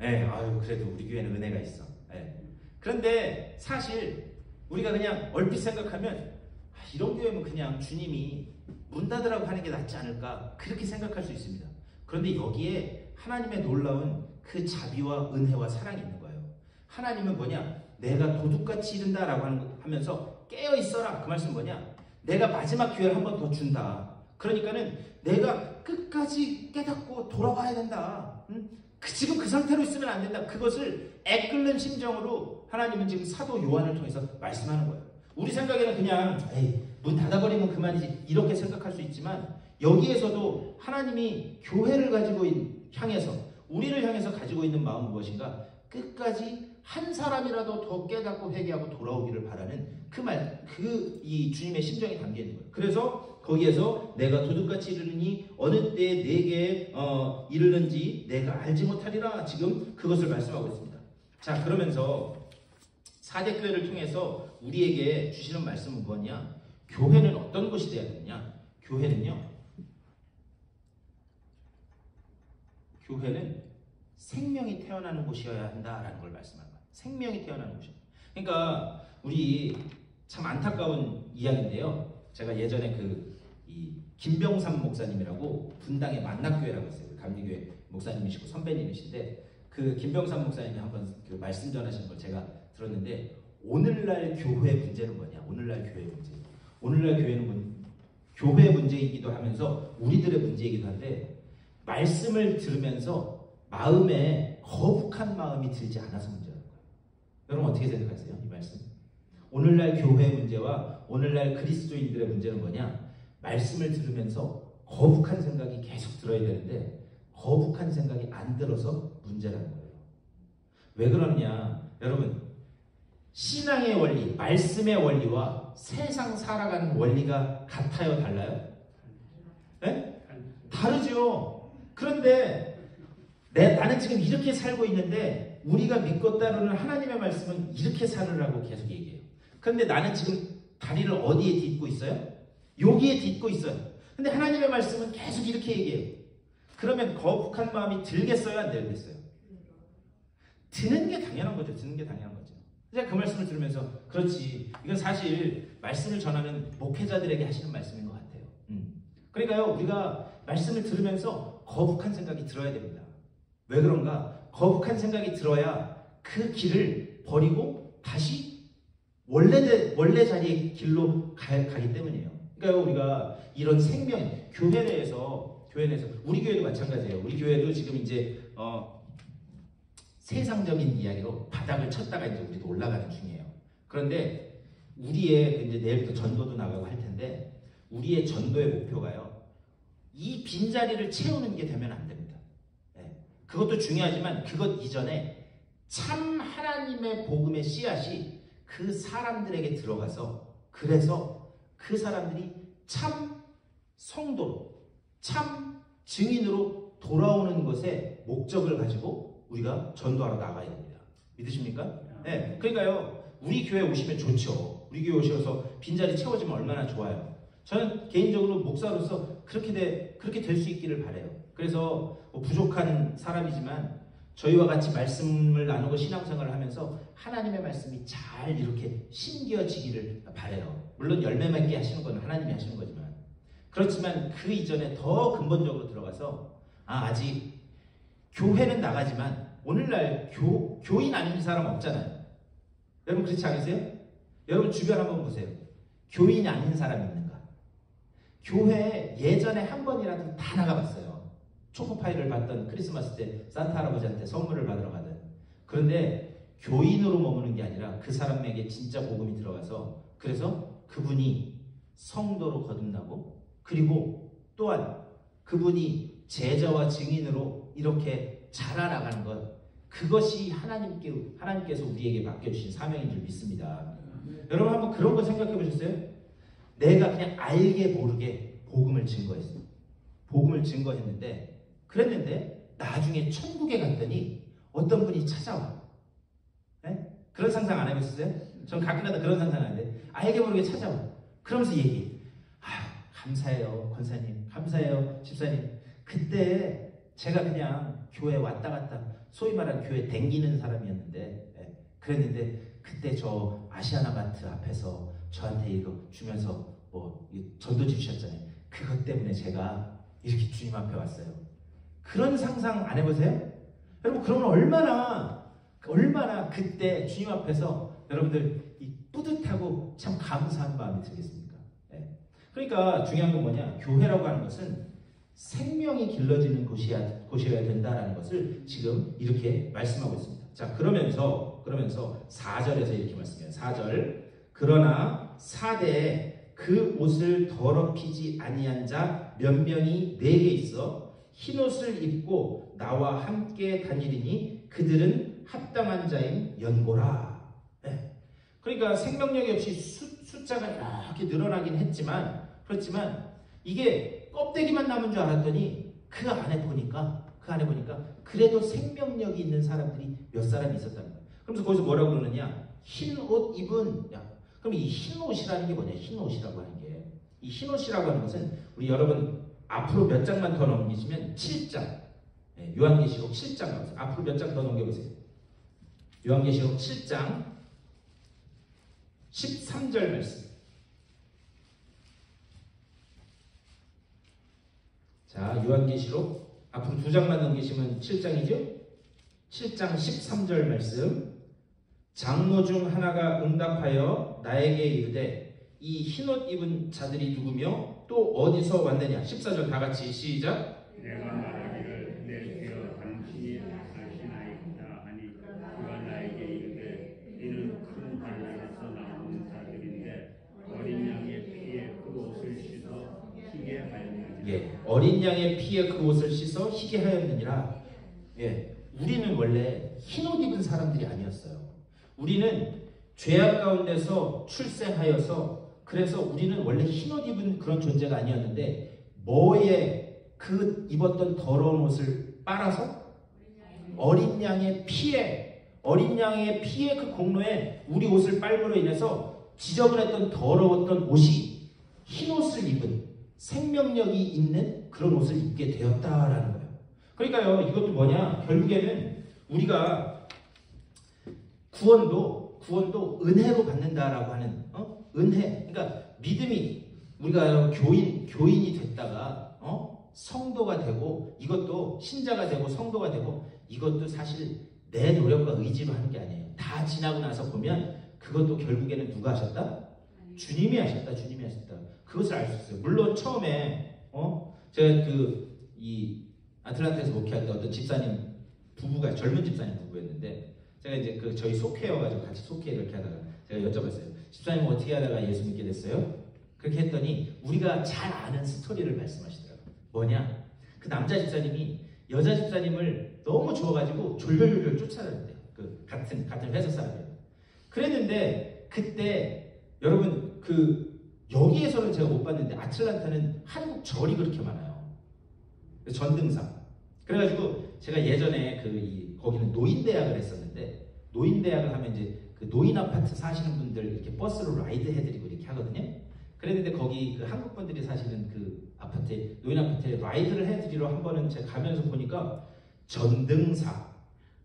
네, 아유, 그래도 우리 교회는 은혜가 있어. 네. 그런데 사실 우리가 그냥 얼핏 생각하면 이런 교회면 그냥 주님이 문 닫으라고 하는 게 낫지 않을까, 그렇게 생각할 수 있습니다. 그런데 여기에 하나님의 놀라운 그 자비와 은혜와 사랑이 있는 거예요. 하나님은 뭐냐? 내가 도둑같이 이른다라고 하면서 깨어 있어라. 그 말씀은 뭐냐? 내가 마지막 기회를 한 번 더 준다. 그러니까는 내가 끝까지 깨닫고 돌아와야 된다. 지금 그 상태로 있으면 안 된다. 그것을 애끓는 심정으로 하나님은 지금 사도 요한을 통해서 말씀하는 거예요. 우리 생각에는 그냥 문 닫아버리면 그만이지 이렇게 생각할 수 있지만, 여기에서도 하나님이 교회를 가지고 향해서, 우리를 향해서 가지고 있는 마음은 무엇인가? 끝까지 한 사람이라도 더 깨닫고 회개하고 돌아오기를 바라는 이 주님의 심정이 담겨 있는 거예요. 그래서 거기에서 내가 도둑같이 이르니 어느 때에 내게 이르는지 내가 알지 못하리라. 지금 그것을 말씀하고 있습니다. 자, 그러면서 사대교회를 통해서 우리에게 주시는 말씀은 뭐냐? 교회는 어떤 것이 되어야 되느냐? 교회는 생명이 태어나는 곳이어야 한다라는 걸 말씀하는 거예요. 생명이 태어나는 곳이요. 그러니까 우리 참 안타까운 이야기인데요. 제가 예전에 이 김병삼 목사님이라고 분당의 만락교회라고 있어요. 감리교회 목사님이시고 선배님이신데, 그 김병삼 목사님이 한번 그 말씀 전하신 걸 제가 들었는데, 오늘날 교회 문제는 뭐냐? 오늘날 교회 문제이기도 하면서 우리들의 문제이기도 한데, 말씀을 들으면서 마음에 거북한 마음이 들지 않아서 문제라는 거예요. 여러분 어떻게 생각하세요? 이 말씀. 오늘날 교회 문제와 오늘날 그리스도인들의 문제는 뭐냐? 말씀을 들으면서 거북한 생각이 계속 들어야 되는데 거북한 생각이 안 들어서 문제라는 거예요. 왜 그러느냐? 여러분, 신앙의 원리, 말씀의 원리와 세상 살아가는 원리가 같아요? 달라요? 네? 다르죠. 그런데 나는 지금 이렇게 살고 있는데 우리가 믿고 따르는 하나님의 말씀은 이렇게 살으라고 계속 얘기해요. 그런데 나는 지금 다리를 어디에 딛고 있어요? 여기에 딛고 있어요. 근데 하나님의 말씀은 계속 이렇게 얘기해요. 그러면 거북한 마음이 들겠어요? 안 들겠어요? 드는 게 당연한 거죠. 드는 게 당연한 거죠. 제가 그 말씀을 들으면서 그렇지. 이건 사실 말씀을 전하는 목회자들에게 하시는 말씀인 것 같아요. 그러니까요. 우리가 말씀을 들으면서 거북한 생각이 들어야 됩니다. 왜 그런가? 거북한 생각이 들어야 그 길을 버리고 다시 원래 자리의 길로 가기 때문이에요. 그러니까 우리가 이런 생명, 교회 내에서 우리 교회도 마찬가지예요. 우리 교회도 지금 이제 세상적인 이야기로 바닥을 쳤다가 이제 우리도 올라가는 중이에요. 그런데 우리의 이제 내일부터 전도도 나가고 할 텐데 우리의 전도의 목표가요. 이 빈자리를 채우는 게 되면 안 됩니다. 네. 그것도 중요하지만 그것 이전에 참 하나님의 복음의 씨앗이 그 사람들에게 들어가서 그래서 그 사람들이 참 성도로 참 증인으로 돌아오는 것에 목적을 가지고 우리가 전도하러 나가야 됩니다. 믿으십니까? 네. 그러니까요. 우리 교회 오시면 좋죠. 우리 교회 오셔서 빈자리 채워지면 얼마나 좋아요. 저는 개인적으로 목사로서 그렇게 될 수 있기를 바라요. 그래서 뭐 부족한 사람이지만 저희와 같이 말씀을 나누고 신앙생활을 하면서 하나님의 말씀이 잘 이렇게 심겨지기를 바라요. 물론 열매 맺게 하시는 건 하나님이 하시는 거지만 그렇지만 그 이전에 더 근본적으로 들어가서 아직 교회는 나가지만 오늘날 교인 아닌 사람 없잖아요. 여러분 그렇지 않으세요? 여러분 주변 한번 보세요. 교인 아닌 사람 있는가? 교회 예전에 한 번이라도 다 나가봤어요. 초코파이를 받던 크리스마스 때 산타 할아버지한테 선물을 받으러 가든. 그런데 교인으로 머무는 게 아니라 그 사람에게 진짜 복음이 들어가서 그래서 그분이 성도로 거듭나고 그리고 또한 그분이 제자와 증인으로 이렇게 자라나가는 것 그것이 하나님께서 우리에게 맡겨주신 사명인 줄 믿습니다. 여러분 한번 그런 거 생각해 보셨어요? 내가 그냥 알게 모르게 복음을 증거했어요. 복음을 증거했는데 그랬는데 나중에 천국에 갔더니 어떤 분이 찾아와. 네? 그런 상상 안 해보셨어요? 전 가끔가다 그런 상상 하는데 알게 모르게 찾아와. 그러면서 얘기해. 감사해요 권사님. 감사해요 집사님. 그때 제가 그냥 교회 왔다 갔다 소위 말하는 교회 댕기는 사람이었는데 그랬는데 그때 저 아시아나마트 앞에서 저한테 이거 주면서 뭐 전도 주셨잖아요. 그것 때문에 제가 이렇게 주님 앞에 왔어요. 그런 상상 안 해보세요? 여러분 그러면 얼마나 그때 주님 앞에서 여러분들 이 뿌듯하고 참 감사한 마음이 들겠습니까? 네. 그러니까 중요한 건 뭐냐? 교회라고 하는 것은 생명이 길러지는 곳이어야 된다라는 것을 지금 이렇게 말씀하고 있습니다. 자 그러면서 4절에서 이렇게 말씀해요. 4절 그러나 사대에 그 옷을 더럽히지 아니한 자 몇 명이 내게 있어 흰옷을 입고 나와 함께 다니리니 그들은 합당한 자인 연고라. 네. 그러니까 생명력이 없이 숫자가 이렇게 늘어나긴 했지만 그렇지만 이게 껍데기만 남은 줄 알았더니 그 안에 보니까 그래도 생명력이 있는 사람들이 몇 사람이 있었다는 거예요. 그러면서 거기서 뭐라고 그러느냐? 흰 옷 입은 그럼 이 흰 옷이라는 게 뭐냐? 흰 옷이라고 하는 게 이 흰 옷이라고 하는 것은 우리 여러분 앞으로 몇 장만 더 넘기시면 7장 요한계시록 7장 나오세요. 앞으로 몇 장 더 넘겨보세요. 요한계시록 7장 13절 말씀. 자 요한계시록 앞으로 2장만 넘기시면 7장이죠. 7장 13절 말씀. 장로 중 하나가 응답하여 나에게 이르되 이 흰옷 입은 자들이 누구며 또 어디서 왔느냐. 14절 다같이 시작. 내가 말하기를 예, 어린 양의 피에 그 옷을 씻어 희게 하였느니라. 예, 우리는 원래 흰 옷 입은 사람들이 아니었어요. 우리는 죄악 가운데서 출생하여서 그래서 우리는 원래 흰 옷 입은 그런 존재가 아니었는데 뭐에 그 입었던 더러운 옷을 빨아서 어린 양의 피에 그 공로에 우리 옷을 빨므로 인해서 지저분했던 더러웠던 옷이 흰 옷을 입은 생명력이 있는 그런 옷을 입게 되었다라는 거예요. 그러니까요, 이것도 뭐냐? 결국에는 우리가 구원도 은혜로 받는다라고 하는 은혜. 그러니까 믿음이 우리가 교인이 됐다가 성도가 되고 이것도 신자가 되고 성도가 되고 이것도 사실 내 노력과 의지로 하는 게 아니에요. 다 지나고 나서 보면 그것도 결국에는 누가 하셨다? 주님이 하셨다. 그것을 알 수 있어요. 물론 처음에 제가 이 아틀란타에서 목회하던 어떤 집사님 부부가 젊은 집사님 부부였는데 제가 이제 저희 속회여가지고 같이 속회 이렇게 하다가 제가 여쭤봤어요. 집사님 어떻게 하다가 예수 믿게 됐어요? 그렇게 했더니 우리가 잘 아는 스토리를 말씀하시더라고요. 뭐냐? 그 남자 집사님이 여자 집사님을 너무 좋아가지고 졸졸졸 쫓아다녔대요. 그 같은 회사 사람이에요. 그랬는데 그때 여러분 여기에서는 제가 못 봤는데 아틀란타는 한국 절이 그렇게 많아요. 전등사. 그래가지고 제가 예전에 거기는 노인대학을 했었는데 노인대학을 하면 이제 그 노인 아파트 사시는 분들 이렇게 버스로 라이드 해드리고 이렇게 하거든요. 그랬는데 거기 한국 분들이 사시는 그 아파트에 노인 아파트에 라이드를 해드리러 한 번은 제가 가면서 보니까 전등사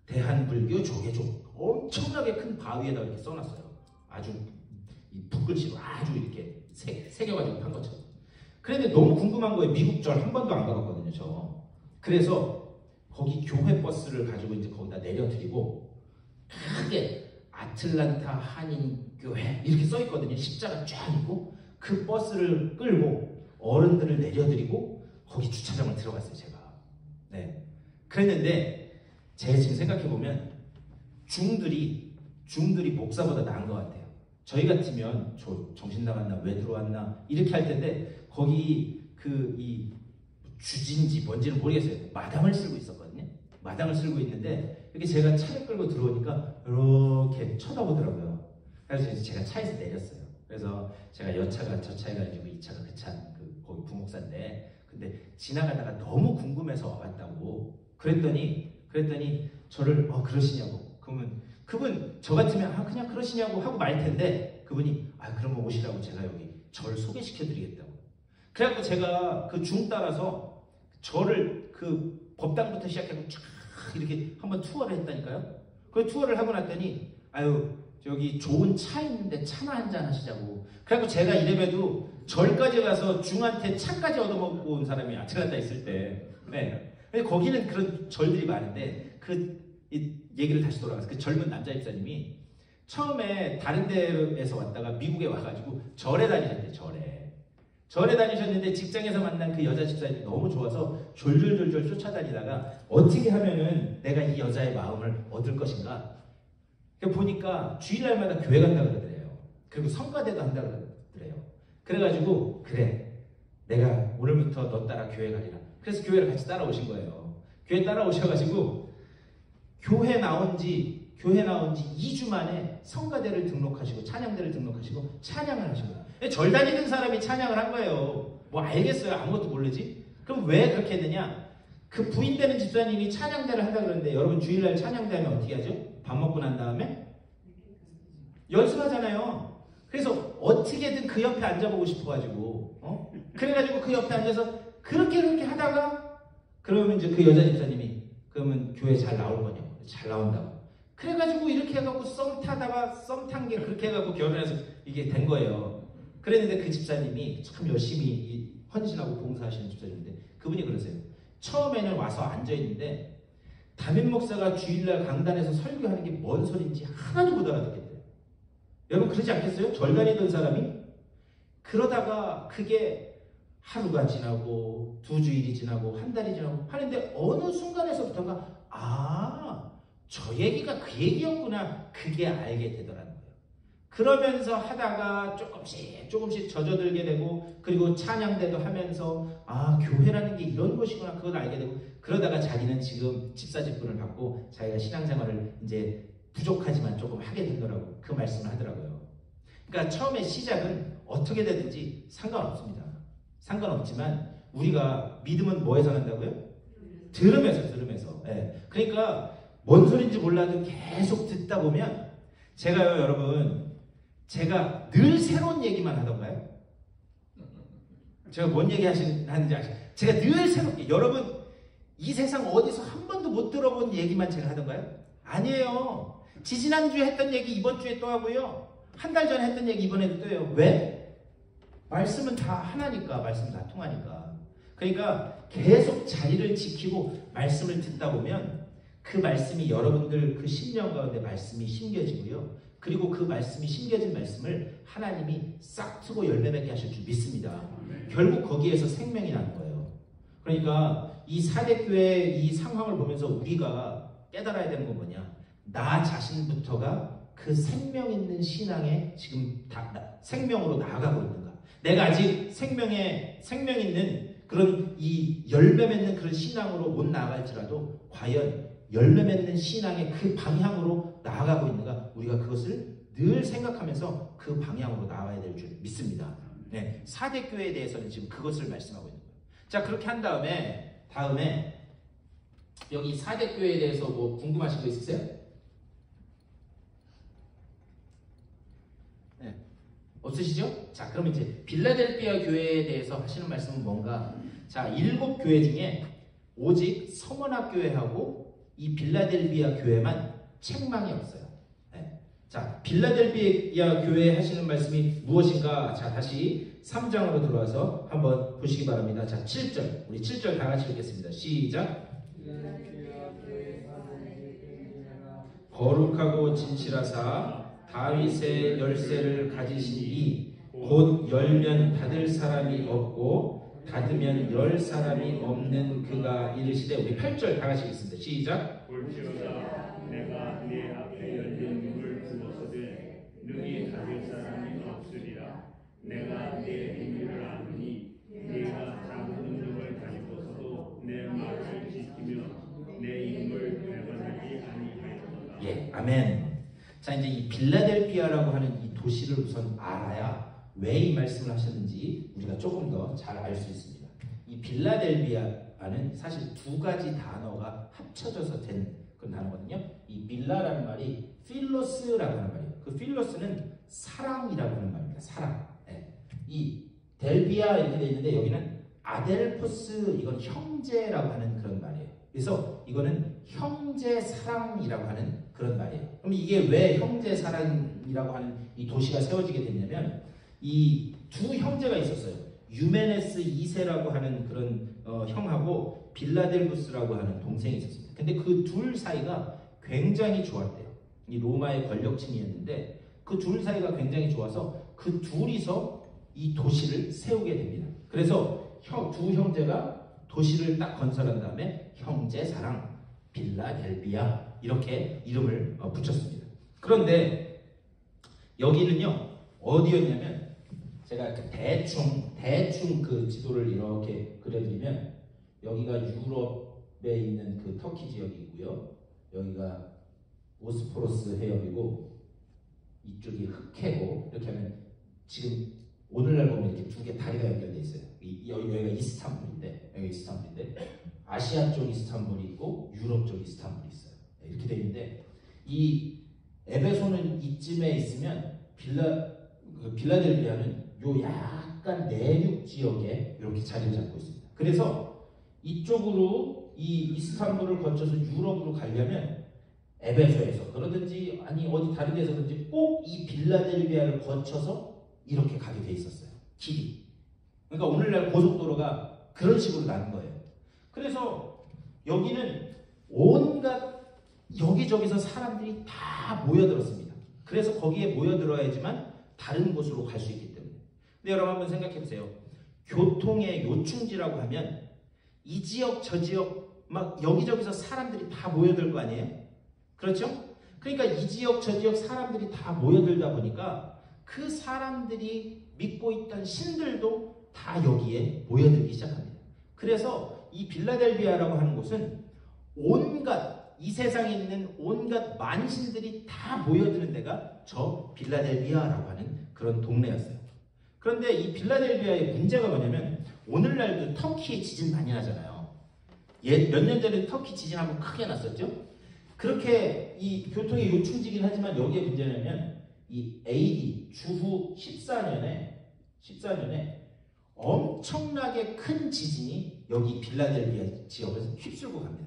대한불교 조계종 엄청나게 큰 바위에다 이렇게 써놨어요. 아주 붓글씨로 아주 이렇게 새겨가지고 한 것처럼. 그런데 너무 궁금한 거예요. 미국 절 한 번도 안 가봤거든요, 저. 그래서 거기 교회 버스를 가지고 이제 거기다 내려드리고 크게 아틀란타 한인교회 이렇게 써 있거든요. 십자가 쫙 있고 그 버스를 끌고 어른들을 내려드리고 거기 주차장을 들어갔어요, 제가. 네. 그랬는데 제가 지금 생각해 보면 중들이 목사보다 나은 것 같아요. 저희 같으면 정신 나갔나 왜 들어왔나 이렇게 할 텐데 거기 이 주진지 뭔지는 모르겠어요. 마당을 쓸고 있었거든요. 마당을 쓸고 있는데 이렇게 제가 차를 끌고 들어오니까 이렇게 쳐다보더라고요. 그래서 제가 차에서 내렸어요. 그래서 제가 여차가 저 차에 가지고 이 차가 그 차 거기 부목사인데 근데 지나가다가 너무 궁금해서 와봤다고 그랬더니 저를 그러시냐고. 그러면 그분 저 같으면 그냥 그러시냐고 하고 말 텐데 그분이 그러면 오시라고 제가 여기 저를 소개시켜 드리겠다고. 그래갖고 제가 그 중 따라서 저를 그 법당부터 시작해서 쫙 이렇게 한번 투어를 했다니까요. 그 투어를 하고 났더니 여기 좋은 차 있는데 차나 한잔 하시자고. 그래갖고 제가 이래봬도 절까지 가서 중한테 차까지 얻어먹고 온 사람이 아틀란타 있을 때. 네. 근데 거기는 그런 절들이 많은데 이 얘기를 다시 돌아가서 그 젊은 남자 집사님이 처음에 다른 데에서 왔다가 미국에 와가지고 절에 다니셨대요. 절에 다니셨는데 직장에서 만난 그 여자 집사님이 너무 좋아서 졸졸졸졸 쫓아다니다가 어떻게 하면은 내가 이 여자의 마음을 얻을 것인가. 보니까 주일날마다 교회 간다 그러더래요. 그리고 성가대도 한다 그러더래요. 그래가지고 그래 내가 오늘부터 너 따라 교회 가리라. 그래서 교회를 같이 따라오신 거예요. 교회 따라오셔가지고 교회 나온 지 2주 만에 성가대를 등록하시고 찬양대를 등록하시고 찬양을 하신 거예요. 절 다니는 사람이 찬양을 한 거예요. 뭐 알겠어요. 아무것도 모르지. 그럼 왜 그렇게 했느냐? 그 부인 되는 집사님이 찬양대를 한다 그러는데 여러분 주일날 찬양대 하면 어떻게 하죠? 밥 먹고 난 다음에 연습하잖아요. 그래서 어떻게든 그 옆에 앉아보고 싶어가지고 그래가지고 그 옆에 앉아서 그렇게 하다가 그러면 이제 그 여자 집사님이 그러면 교회 잘 나올 거냐고. 잘 나온다고. 그래가지고 이렇게 해갖고 썸 탄 게 그렇게 해갖고 결혼해서 이게 된 거예요. 그랬는데 그 집사님이 참 열심히 헌신하고 봉사하시는 집사님인데 그분이 그러세요. 처음에는 와서 앉아있는데 담임 목사가 주일날 강단에서 설교하는 게 뭔 소리인지 하나도 못 알아듣겠대요. 여러분 그러지 않겠어요? 절 다니던 사람이? 그러다가 그게 하루가 지나고 2주일이 지나고 한 달이 지나고 하는데 어느 순간에서부터가 저 얘기가 그 얘기였구나. 그게 알게 되더라는 거예요. 그러면서 하다가 조금씩 젖어들게 되고 그리고 찬양대도 하면서 아 교회라는 게 이런 것이구나 그걸 알게 되고 그러다가 자기는 지금 집사직분을 받고 자기가 신앙생활을 이제 부족하지만 조금 하게 되더라고 그 말씀을 하더라고요. 그러니까 처음에 시작은 어떻게 되든지 상관없습니다. 상관없지만 우리가 믿음은 뭐에서 난다고요? 들으면서. 예. 그러니까 뭔 소린지 몰라도 계속 듣다 보면 제가요 여러분 제가 늘 새로운 얘기만 하던가요? 제가 뭔 얘기 하는지 아시죠? 제가 늘 새롭게 여러분 이 세상 어디서 한 번도 못 들어본 얘기만 제가 하던가요? 아니에요. 지지난주에 했던 얘기 이번 주에 또 하고요. 한 달 전에 했던 얘기 이번에도 또 해요. 왜? 말씀은 다 하나니까 말씀 다 통하니까. 그러니까 계속 자리를 지키고 말씀을 듣다 보면 그 말씀이 여러분들 그 심령 가운데 말씀이 심겨지고요. 그리고 그 말씀이 심겨진 말씀을 하나님이 싹 트고 열매 맺게 하실 줄 믿습니다. 결국 거기에서 생명이 나는 거예요. 그러니까 이 사대교회 이 상황을 보면서 우리가 깨달아야 되는 건 뭐냐? 나 자신부터가 그 생명 있는 신앙에 지금 생명으로 나아가고 있는가? 내가 아직 생명 있는 그런 이 열매 맺는 그런 신앙으로 못 나아갈지라도 과연 열매 맺는 신앙의 그 방향으로 나아가고 있는가? 우리가 그것을 늘 생각하면서 그 방향으로 나아가야 될 줄 믿습니다. 네, 사대교회에 대해서는 지금 그것을 말씀하고 있는 거예요. 자, 그렇게 한 다음에 여기 사대교회에 대해서 뭐 궁금하신 거 있으세요? 네, 없으시죠? 자, 그럼 이제 빌라델비아 교회에 대해서 하시는 말씀은 뭔가? 자, 7교회 중에 오직 서머나 교회하고 이 빌라델비아 교회만 책망이 없어요. 네. 자, 빌라델비아 교회 하시는 말씀이 무엇인가? 자, 다시 3장으로 들어와서 한번 보시기 바랍니다. 자, 7절. 우리 7절 다 같이 읽겠습니다. 시작. 거룩하고 진실하사 다윗의 열쇠를 가지신 이 곧 열면 닫을 사람이 없고 닫으면 열 사람이 없는 그가 이르시되 우리 8절 다 같이 읽습니다. 시작. 볼지어다 내가 네 앞에 열린 문을 두었으되 능히 닫을 사람이 없으리라. 내가 네 행위를 아노니 네가 작은 능력을 가지고서도 내 말을 지키며 내 입을 배반하지 아니하였도다. 예, 아멘. 자, 이제 이 빌라델비아라고 하는 이 도시를 우선 알아야 왜 이 말씀을 하셨는지 우리가 조금 더 잘 알 수 있습니다. 이 빌라델비아는 사실 두 가지 단어가 합쳐져서 된 그런 단어거든요. 이 빌라라는 말이 필로스라고 하는 말이에요. 그 필로스는 사랑이라고 하는 말입니다. 사랑. 네. 이 델비아 이렇게 되어 있는데 여기는 아델포스 이건 형제라고 하는 그런 말이에요. 그래서 이거는 형제 사랑이라고 하는 그런 말이에요. 그럼 이게 왜 형제 사랑이라고 하는 이 도시가 세워지게 됐냐면 이 두 형제가 있었어요. 유메네스 2세라고 하는 그런 형하고 빌라델부스라고 하는 동생이 있었습니다. 근데 그 둘 사이가 굉장히 좋았대요. 이 로마의 권력층이었는데 그 둘 사이가 굉장히 좋아서 그 둘이서 이 도시를 세우게 됩니다. 그래서 두 형제가 도시를 딱 건설한 다음에 형제사랑 빌라델비아 이렇게 이름을 붙였습니다. 그런데 여기는요 어디였냐면 제가 대충 그 지도를 이렇게 그려드리면 여기가 유럽에 있는 그 터키 지역이고요. 여기가 보스포러스 해협이고 이쪽이 흑해고 이렇게 하면 지금 오늘날 보면 이렇게 두 개 다리가 연결돼 있어요. 여기가 이스탄불인데 아시아 쪽 이스탄불이 있고 유럽 쪽 이스탄불이 있어요. 이렇게 돼 있는데 이 에베소는 이쯤에 있으면 빌라델비아는 요 약간 내륙 지역에 이렇게 자리를 잡고 있습니다. 그래서 이쪽으로 이 이스탄불을 거쳐서 유럽으로 가려면 에베소에서 그러든지 아니 어디 다른 데서든지 꼭 이 빌라델비아를 거쳐서 이렇게 가게 돼 있었어요. 길이. 그러니까 오늘날 고속도로가 그런 식으로 나는 거예요. 그래서 여기는 온갖 여기저기서 사람들이 다 모여들었습니다. 그래서 거기에 모여들어야지만 다른 곳으로 갈 수 있기 때문에. 근데 여러분 한번 생각해 보세요. 교통의 요충지라고 하면 이 지역 저 지역 막 여기저기서 사람들이 다 모여들 거 아니에요? 그렇죠? 그러니까 이 지역 저 지역 사람들이 다 모여들다 보니까 그 사람들이 믿고 있던 신들도 다 여기에 모여들기 시작합니다. 그래서 이 빌라델비아라고 하는 곳은 온갖 이 세상에 있는 온갖 만신들이 다 모여드는 데가 저 빌라델비아라고 하는 그런 동네였어요. 그런데 이 빌라델비아의 문제가 뭐냐면 오늘날도 터키 지진 많이 나잖아요. 몇 년 전에 터키 지진 한번 크게 났었죠. 그렇게 이 교통이 요충지긴 하지만 여기에 문제냐면 이 AD 주후 14년에 엄청나게 큰 지진이 여기 빌라델비아 지역을 휩쓸고 갑니다.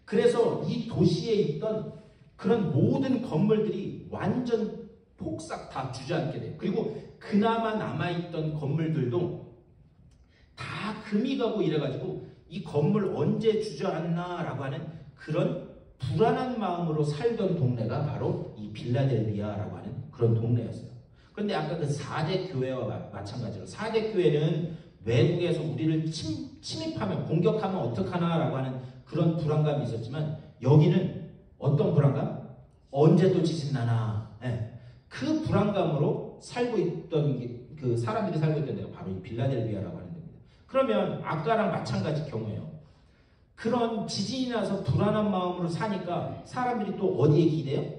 그래서 이 도시에 있던 그런 모든 건물들이 완전 폭삭 다 주저앉게 돼요. 그리고 그나마 남아있던 건물들도 다 금이 가고 이래가지고 이 건물 언제 주저앉나라고 하는 그런 불안한 마음으로 살던 동네가 바로 이 빌라델비아라고 하는 그런 동네였어요. 그런데 아까 그 4대 교회와 마찬가지로 4대 교회는 외국에서 우리를 침입하면 공격하면 어떡하나라고 하는 그런 불안감이 있었지만 여기는 어떤 불안감? 언제 또 지진 나나? 네. 그 불안감으로 살고 있던 그 사람들이 살고 있던 데가 바로 이 빌라델비아라고 하는 데입니다. 그러면 아까랑 마찬가지 경우예요. 그런 지진이 나서 불안한 마음으로 사니까 사람들이 또 어디에 기대요?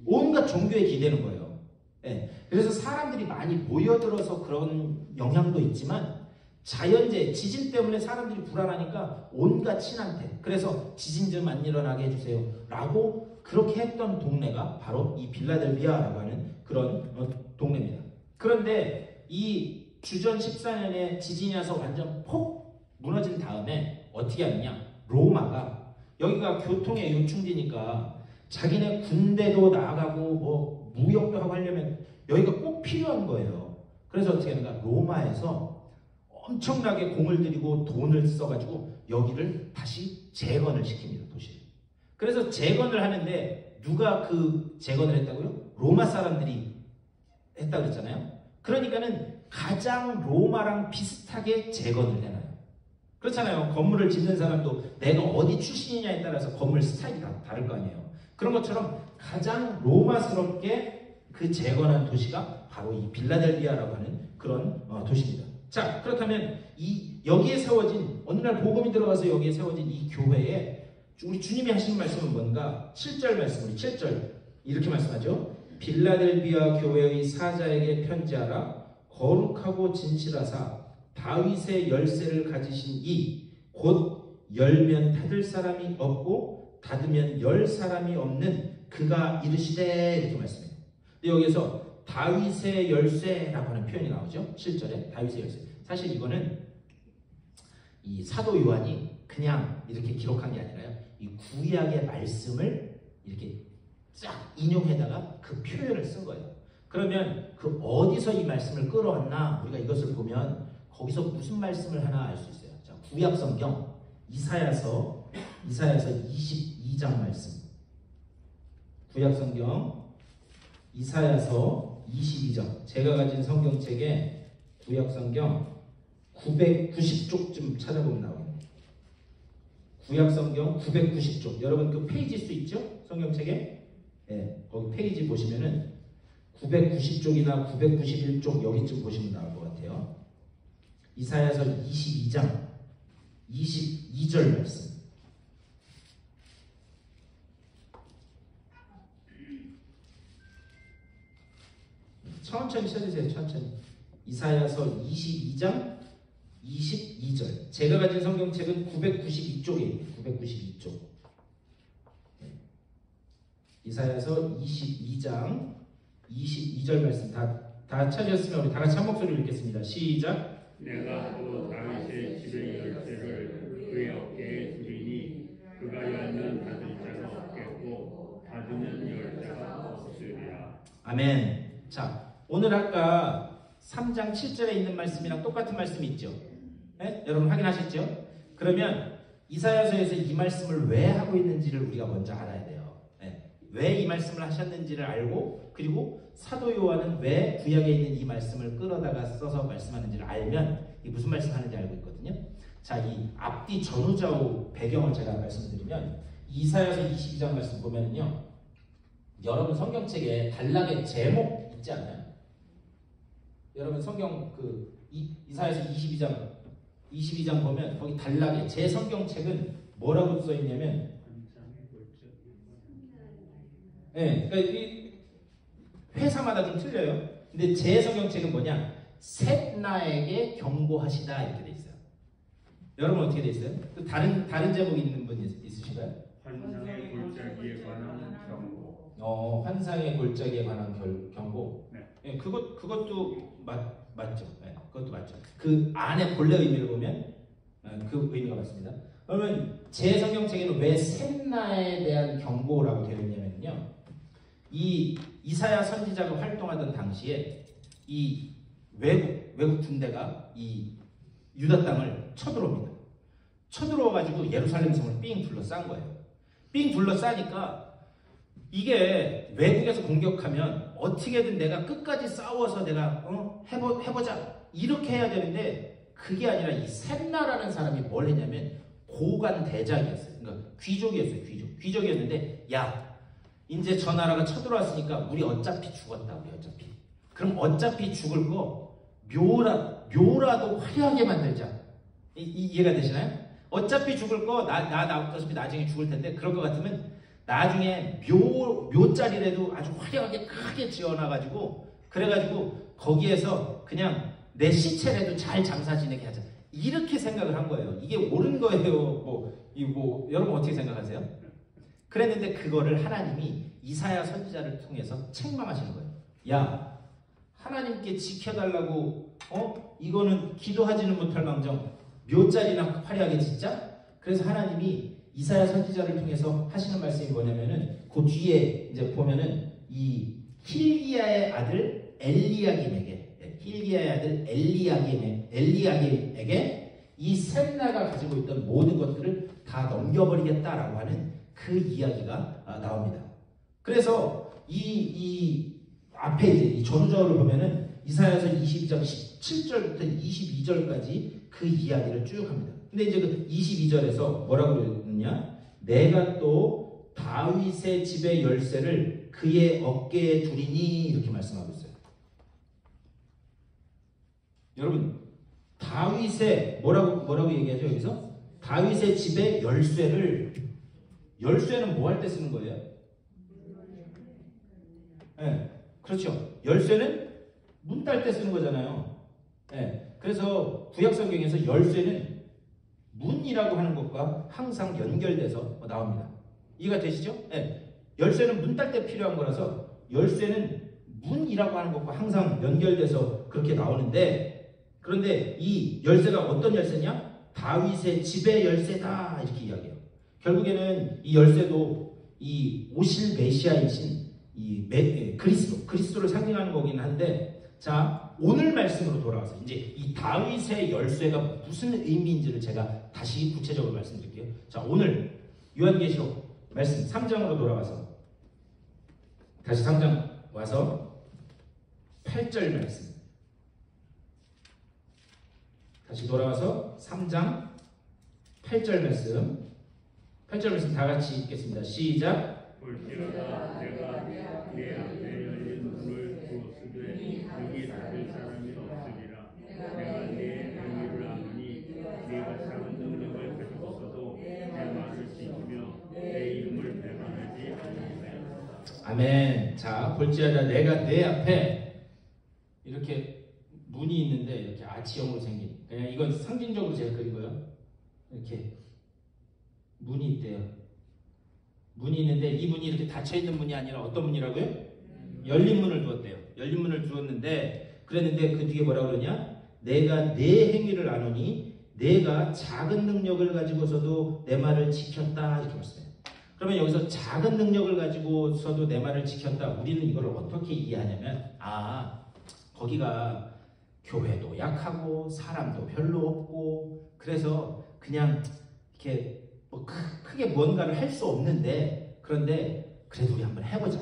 온갖 종교에 기대는 거예요. 네. 그래서 사람들이 많이 모여들어서 그런 영향도 있지만 자연재해, 지진 때문에 사람들이 불안하니까 온갖 신한테 그래서 지진 좀 안 일어나게 해주세요 라고 그렇게 했던 동네가 바로 이 빌라델비아라고 하는 그런 동네입니다. 그런데 이 주전 14년에 지진이 나서 완전 폭 무너진 다음에 어떻게 하느냐, 로마가 여기가 교통의 요충지니까 자기네 군대도 나가고 뭐 무역도 하고 하려면 여기가 꼭 필요한 거예요. 그래서 어떻게 하는가, 로마에서 엄청나게 공을 들이고 돈을 써가지고 여기를 다시 재건을 시킵니다, 도시를. 그래서 재건을 하는데 누가 그 재건을 했다고요? 로마 사람들이 했다고 그랬잖아요. 그러니까는 가장 로마랑 비슷하게 재건을 해놔요. 그렇잖아요. 건물을 짓는 사람도 내가 어디 출신이냐에 따라서 건물 스타일이 다 다를 거 아니에요. 그런 것처럼 가장 로마스럽게 그 재건한 도시가 바로 이 빌라델비아라고 하는 그런 도시입니다. 자, 그렇다면 여기에 세워진 어느 날 복음이 들어가서 여기에 세워진 이 교회에 우리 주님이 하신 말씀은 뭔가? 7절 말씀, 우리 7절 이렇게 말씀하죠. 빌라델비아 교회의 사자에게 편지하라. 거룩하고 진실하사 다윗의 열쇠를 가지신 이 곧 열면 닫을 사람이 없고 닫으면 열 사람이 없는 그가 이르시되 이렇게 말씀해요. 근데 여기서 다윗의 열쇠라고 하는 표현이 나오죠. 7절에 다윗의 열쇠. 사실 이거는 이 사도 요한이 그냥 이렇게 기록한 게 아니라요. 이 구약의 말씀을 이렇게 쫙 인용해다가 그 표현을 쓴 거예요. 그러면 그 어디서 이 말씀을 끌어왔나 우리가 이것을 보면 거기서 무슨 말씀을 하나 알 수 있어요. 자, 구약 성경 이사야서 22장 말씀. 구약 성경 이사야서 22장. 제가 가진 성경책에 구약 성경 990쪽쯤 찾아보면 나와요. 구약 성경 990쪽. 여러분 그 페이지 수 있죠? 성경책에? 네, 거기 페이지 보시면은 990쪽이나 991쪽 여기쯤 보시면 나올 것 같아요. 이사야서 22장 22절 말씀. 천천히 찾으세요. 천천히. 이사야서 22장 22절. 제가 가진 성경책은 992쪽이에요. 992쪽. 이사야서 22장 22절 말씀 다 찾으셨으면 우리 다 같이 한 목소리로 읽겠습니다. 시작. 내가 또 다윗의 집의 열쇠를 그의 어깨에 두리니 그가 열면 닫을 자가 없겠고 닫으면 열 자가 없으리라. 아멘. 자, 오늘 아까 3장 7절에 있는 말씀이랑 똑같은 말씀이 있죠. 네? 여러분 확인하셨죠? 그러면 이사야서에서 이 말씀을 왜 하고 있는지를 우리가 먼저 알아야 돼요. 네. 왜 이 말씀을 하셨는지를 알고 그리고 사도 요한은 왜 구약에 있는 이 말씀을 끌어다가 써서 말씀하는지를 알면 이 무슨 말씀하는지 알고 있거든요. 자, 이 앞뒤 전후좌우 배경을 제가 말씀드리면 이사야서 22장 말씀 보면은요. 여러분 성경책에 단락에 제목 있지 않나요? 여러분 성경 이사야서 22장 보면 거기 단락에 제 성경책은 뭐라고 써 있냐면 그러니까 이 회사마다 좀 틀려요. 근데 제 성경책은 뭐냐? 셋나에게 경고하시다 이렇게 돼 있어요. 여러분 어떻게 돼 있어요? 또 다른 제목 있는 분 있으신가요? 환상의 골짜기에 관한 경고. 환상의 골짜기에 관한 경고. 네. 그것도 맞죠. 그것도 맞죠. 그 안에 본래 의미를 보면 그 의미가 맞습니다. 그러면 제 성경책에는 왜 셋나에 대한 경고라고 되어 있냐면요. 이 이사야 선지자가 활동하던 당시에 이 외국 군대가 이 유다 땅을 쳐들어옵니다. 쳐들어와가지고 예루살렘 성을 삥 둘러싼 거예요. 삥 둘러싸니까 이게 외국에서 공격하면 어떻게든 내가 끝까지 싸워서 내가 해보자 이렇게 해야 되는데 그게 아니라 이 셋나라는 사람이 뭘 했냐면 고관 대작이었어요. 그러니까 귀족이었어요. 귀족이었는데 야 이제 저 나라가 쳐들어왔으니까 우리 어차피 죽었다. 우리 어차피. 그럼 어차피 죽을 거 묘라도 화려하게 만들자. 이해가 되시나요? 어차피 죽을 거 어차피 나중에 죽을 텐데 그럴 것 같으면 나중에 묘자리라도 아주 화려하게 크게 지어놔가지고 그래가지고 거기에서 그냥 내 시체라도 잘 장사 지내게 하자. 이렇게 생각을 한 거예요. 이게 옳은 거예요. 여러분 어떻게 생각하세요? 그랬는데 그거를 하나님이 이사야 선지자를 통해서 책망하시는 거예요. 야, 하나님께 지켜달라고 이거는 기도하지는 못할 망정 묘자리나 화려하게 짓자? 그래서 하나님이 이사야 선지자를 통해서 하시는 말씀이 뭐냐면은 그 뒤에 이제 보면은 이 힐기야의 아들 엘리야김에게 이 셋나가 가지고 있던 모든 것들을 다 넘겨버리겠다라고 하는 그 이야기가 나옵니다. 그래서 이 앞에 이제 이 전후절을 보면은 이사야서 22장 17절부터 22절까지 그 이야기를 쭉 합니다. 근데 이제 그 22절에서 뭐라고 그러느냐? 내가 또 다윗의 집의 열쇠를 그의 어깨에 두리니 이렇게 말씀하고 있어요. 여러분 다윗의 뭐라고 얘기하죠 여기서? 다윗의 집의 열쇠는 뭐 할 때 쓰는 거예요? 네, 그렇죠. 열쇠는 문 딸 때 쓰는 거잖아요. 네, 그래서 구약 성경에서 열쇠는 문이라고 하는 것과 항상 연결돼서 나옵니다. 이해가 되시죠? 네, 열쇠는 문 딸 때 필요한 거라서 열쇠는 문이라고 하는 것과 항상 연결돼서 그렇게 나오는데 그런데 이 열쇠가 어떤 열쇠냐? 다윗의 집의 열쇠다 이렇게 이야기해요. 결국에는 이 열쇠도 이 오실 메시아이신 이 그리스도를 상징하는 거긴 한데 자 오늘 말씀으로 돌아와서 이제 이 다윗의 열쇠가 무슨 의미인지를 제가 다시 구체적으로 말씀드릴게요. 자 오늘 요한계시록 말씀 3장으로 돌아와서 다시 3장 와서 8절 말씀 다시 돌아와서 3장 8절 말씀 다 같이 읽겠습니다. 시작. 볼지어다 내가 내 앞에 열린 문을 두었으되 여기 닫을 사람이 없으리라. 내가 네 행위를 아노니 네가 작은 능력을 가지고서도 내 말을 지키며 내 이름을 배반하지 아니하였다. 아멘. 자 볼지어다 내가 내 앞에 이렇게 문이 있는데 이렇게 아치형으로 생긴 그냥 이건 상징적으로 제가 그린 거예요. 이렇게 문이 있대요. 문이 있는데 이 문이 이렇게 닫혀있는 문이 아니라 어떤 문이라고요? 열린 문을 두었대요. 열린 문을 두었는데 그랬는데 그 뒤에 뭐라고 그러냐? 내가 내 행위를 아노니 내가 작은 능력을 가지고서도 내 말을 지켰다 이렇게 말씀해요. 그러면 여기서 작은 능력을 가지고서도 내 말을 지켰다. 우리는 이걸 어떻게 이해하냐면 거기가 교회도 약하고 사람도 별로 없고 그래서 그냥 이렇게 뭐 크게 뭔가를 할 수 없는데 그런데 그래도 우리 한번 해보자.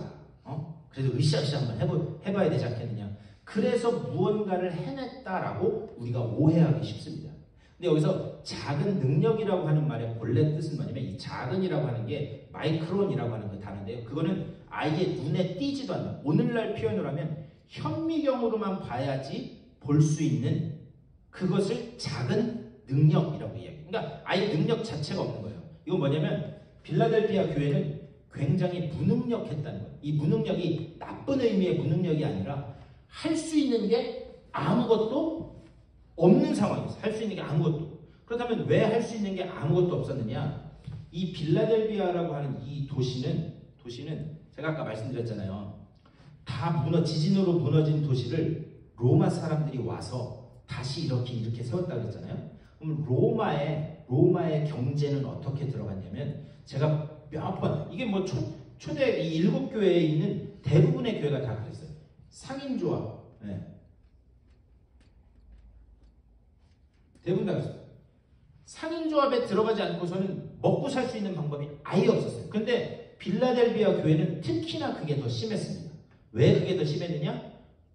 그래도 으쌰으쌰 한번 해봐야 되지 않겠느냐. 그래서 무언가를 해냈다라고 우리가 오해하기 쉽습니다. 근데 여기서 작은 능력이라고 하는 말의 본래 뜻은 뭐냐면 이 작은이라고 하는 게 마이크론이라고 하는 그 단어인데요. 그거는 아예 눈에 띄지도 않는, 오늘날 표현을 하면 현미경으로만 봐야지 볼 수 있는 그것을 작은 능력이라고 이야기해요. 그러니까 아예 능력 자체가 없는 거예요. 이건 뭐냐면 빌라델피아 교회는 굉장히 무능력했다는 거예요. 이 무능력이 나쁜 의미의 무능력이 아니라 할 수 있는 게 아무것도 없는 상황이었어요. 할 수 있는 게 아무것도. 그렇다면 왜 할 수 있는 게 아무것도 없었느냐? 이 빌라델피아라고 하는 이 도시는 제가 아까 말씀드렸잖아요. 다 지진으로 무너진 도시를 로마 사람들이 와서 다시 이렇게 세웠다고 했잖아요. 그럼 로마의 경제는 어떻게 들어갔냐면, 제가 몇 번, 이게 뭐 초대 이 7교회에 있는 대부분의 교회가 다 그랬어요. 상인조합. 네. 대부분 다 그랬어요. 상인조합에 들어가지 않고서는 먹고 살 수 있는 방법이 아예 없었어요. 그런데 빌라델비아 교회는 특히나 그게 더 심했습니다. 왜 그게 더 심했느냐?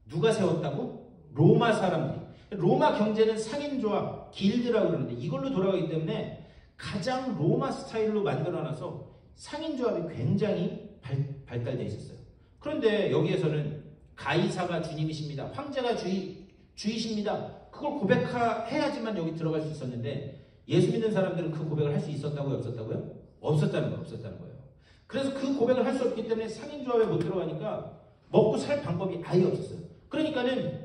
누가 세웠다고? 로마 사람들이. 로마 경제는 상인조합, 길드라고 그러는데 이걸로 돌아가기 때문에 가장 로마 스타일로 만들어놔서 상인조합이 굉장히 발달되어 있었어요. 그런데 여기에서는 가이사가 주님이십니다. 황제가 주이십니다. 그걸 고백해야지만 여기 들어갈 수 있었는데, 예수 믿는 사람들은 그 고백을 할 수 있었다고요? 없었다고요? 없었다는 거예요. 그래서 그 고백을 할 수 없기 때문에 상인조합에 못 들어가니까 먹고 살 방법이 아예 없었어요. 그러니까는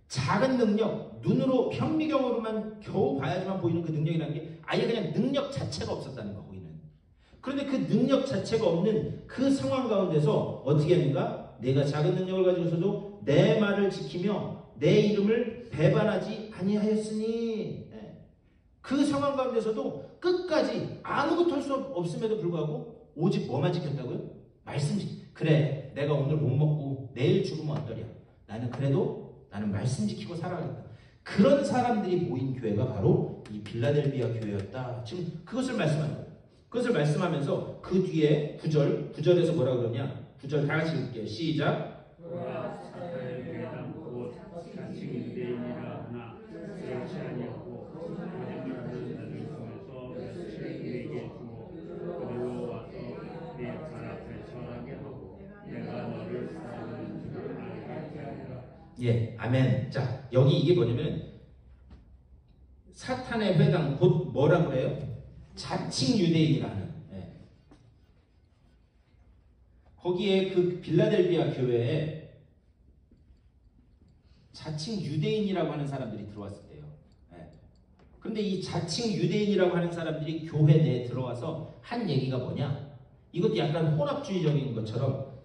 작은 능력, 눈으로 현미경으로만 겨우 봐야지만 보이는 그 능력이라는 게 아예 그냥 능력 자체가 없었다는 거, 거기는. 그런데 그 능력 자체가 없는 그 상황 가운데서 어떻게 하는가? 내가 작은 능력을 가지고서도 내 말을 지키며 내 이름을 배반하지 아니하였으니, 그 상황 가운데서도 끝까지 아무것도 할 수 없음에도 불구하고 오직 뭐만 지켰다고요? 말씀. 그래, 내가 오늘 못 먹고 내일 죽으면 어떠랴? 나는 말씀 지키고 살아가겠다. 그런 사람들이 모인 교회가 바로 이 빌라델비아 교회였다. 지금 그것을 말씀하는 거예요. 그것을 말씀하면서 그 뒤에 9절에서 뭐라 그러냐? 9절 다 같이 읽을게요. 시작. 사탄의 괴담 곧 자칭 유대인이라 하나 그렇지 아니었고 거짓말하는 자들 중에서 며칠 내게 주고 그들로 와서 네 발 앞에 절하게 하고 내가 너를 사랑하는 줄을 알게 하리라. 예, 아멘. 자, 여기 이게 뭐냐면 사탄의 회당, 곧 뭐라 그래요? 자칭 유대인이라는. 예. 거기에 그 빌라델비아 교회에 자칭 유대인이라고 하는 사람들이 들어왔을 때요. 예. 그런데 이 자칭 유대인이라고 하는 사람들이 교회 내에 들어와서 한 얘기가 뭐냐? 이것도 약간 혼합주의적인 것처럼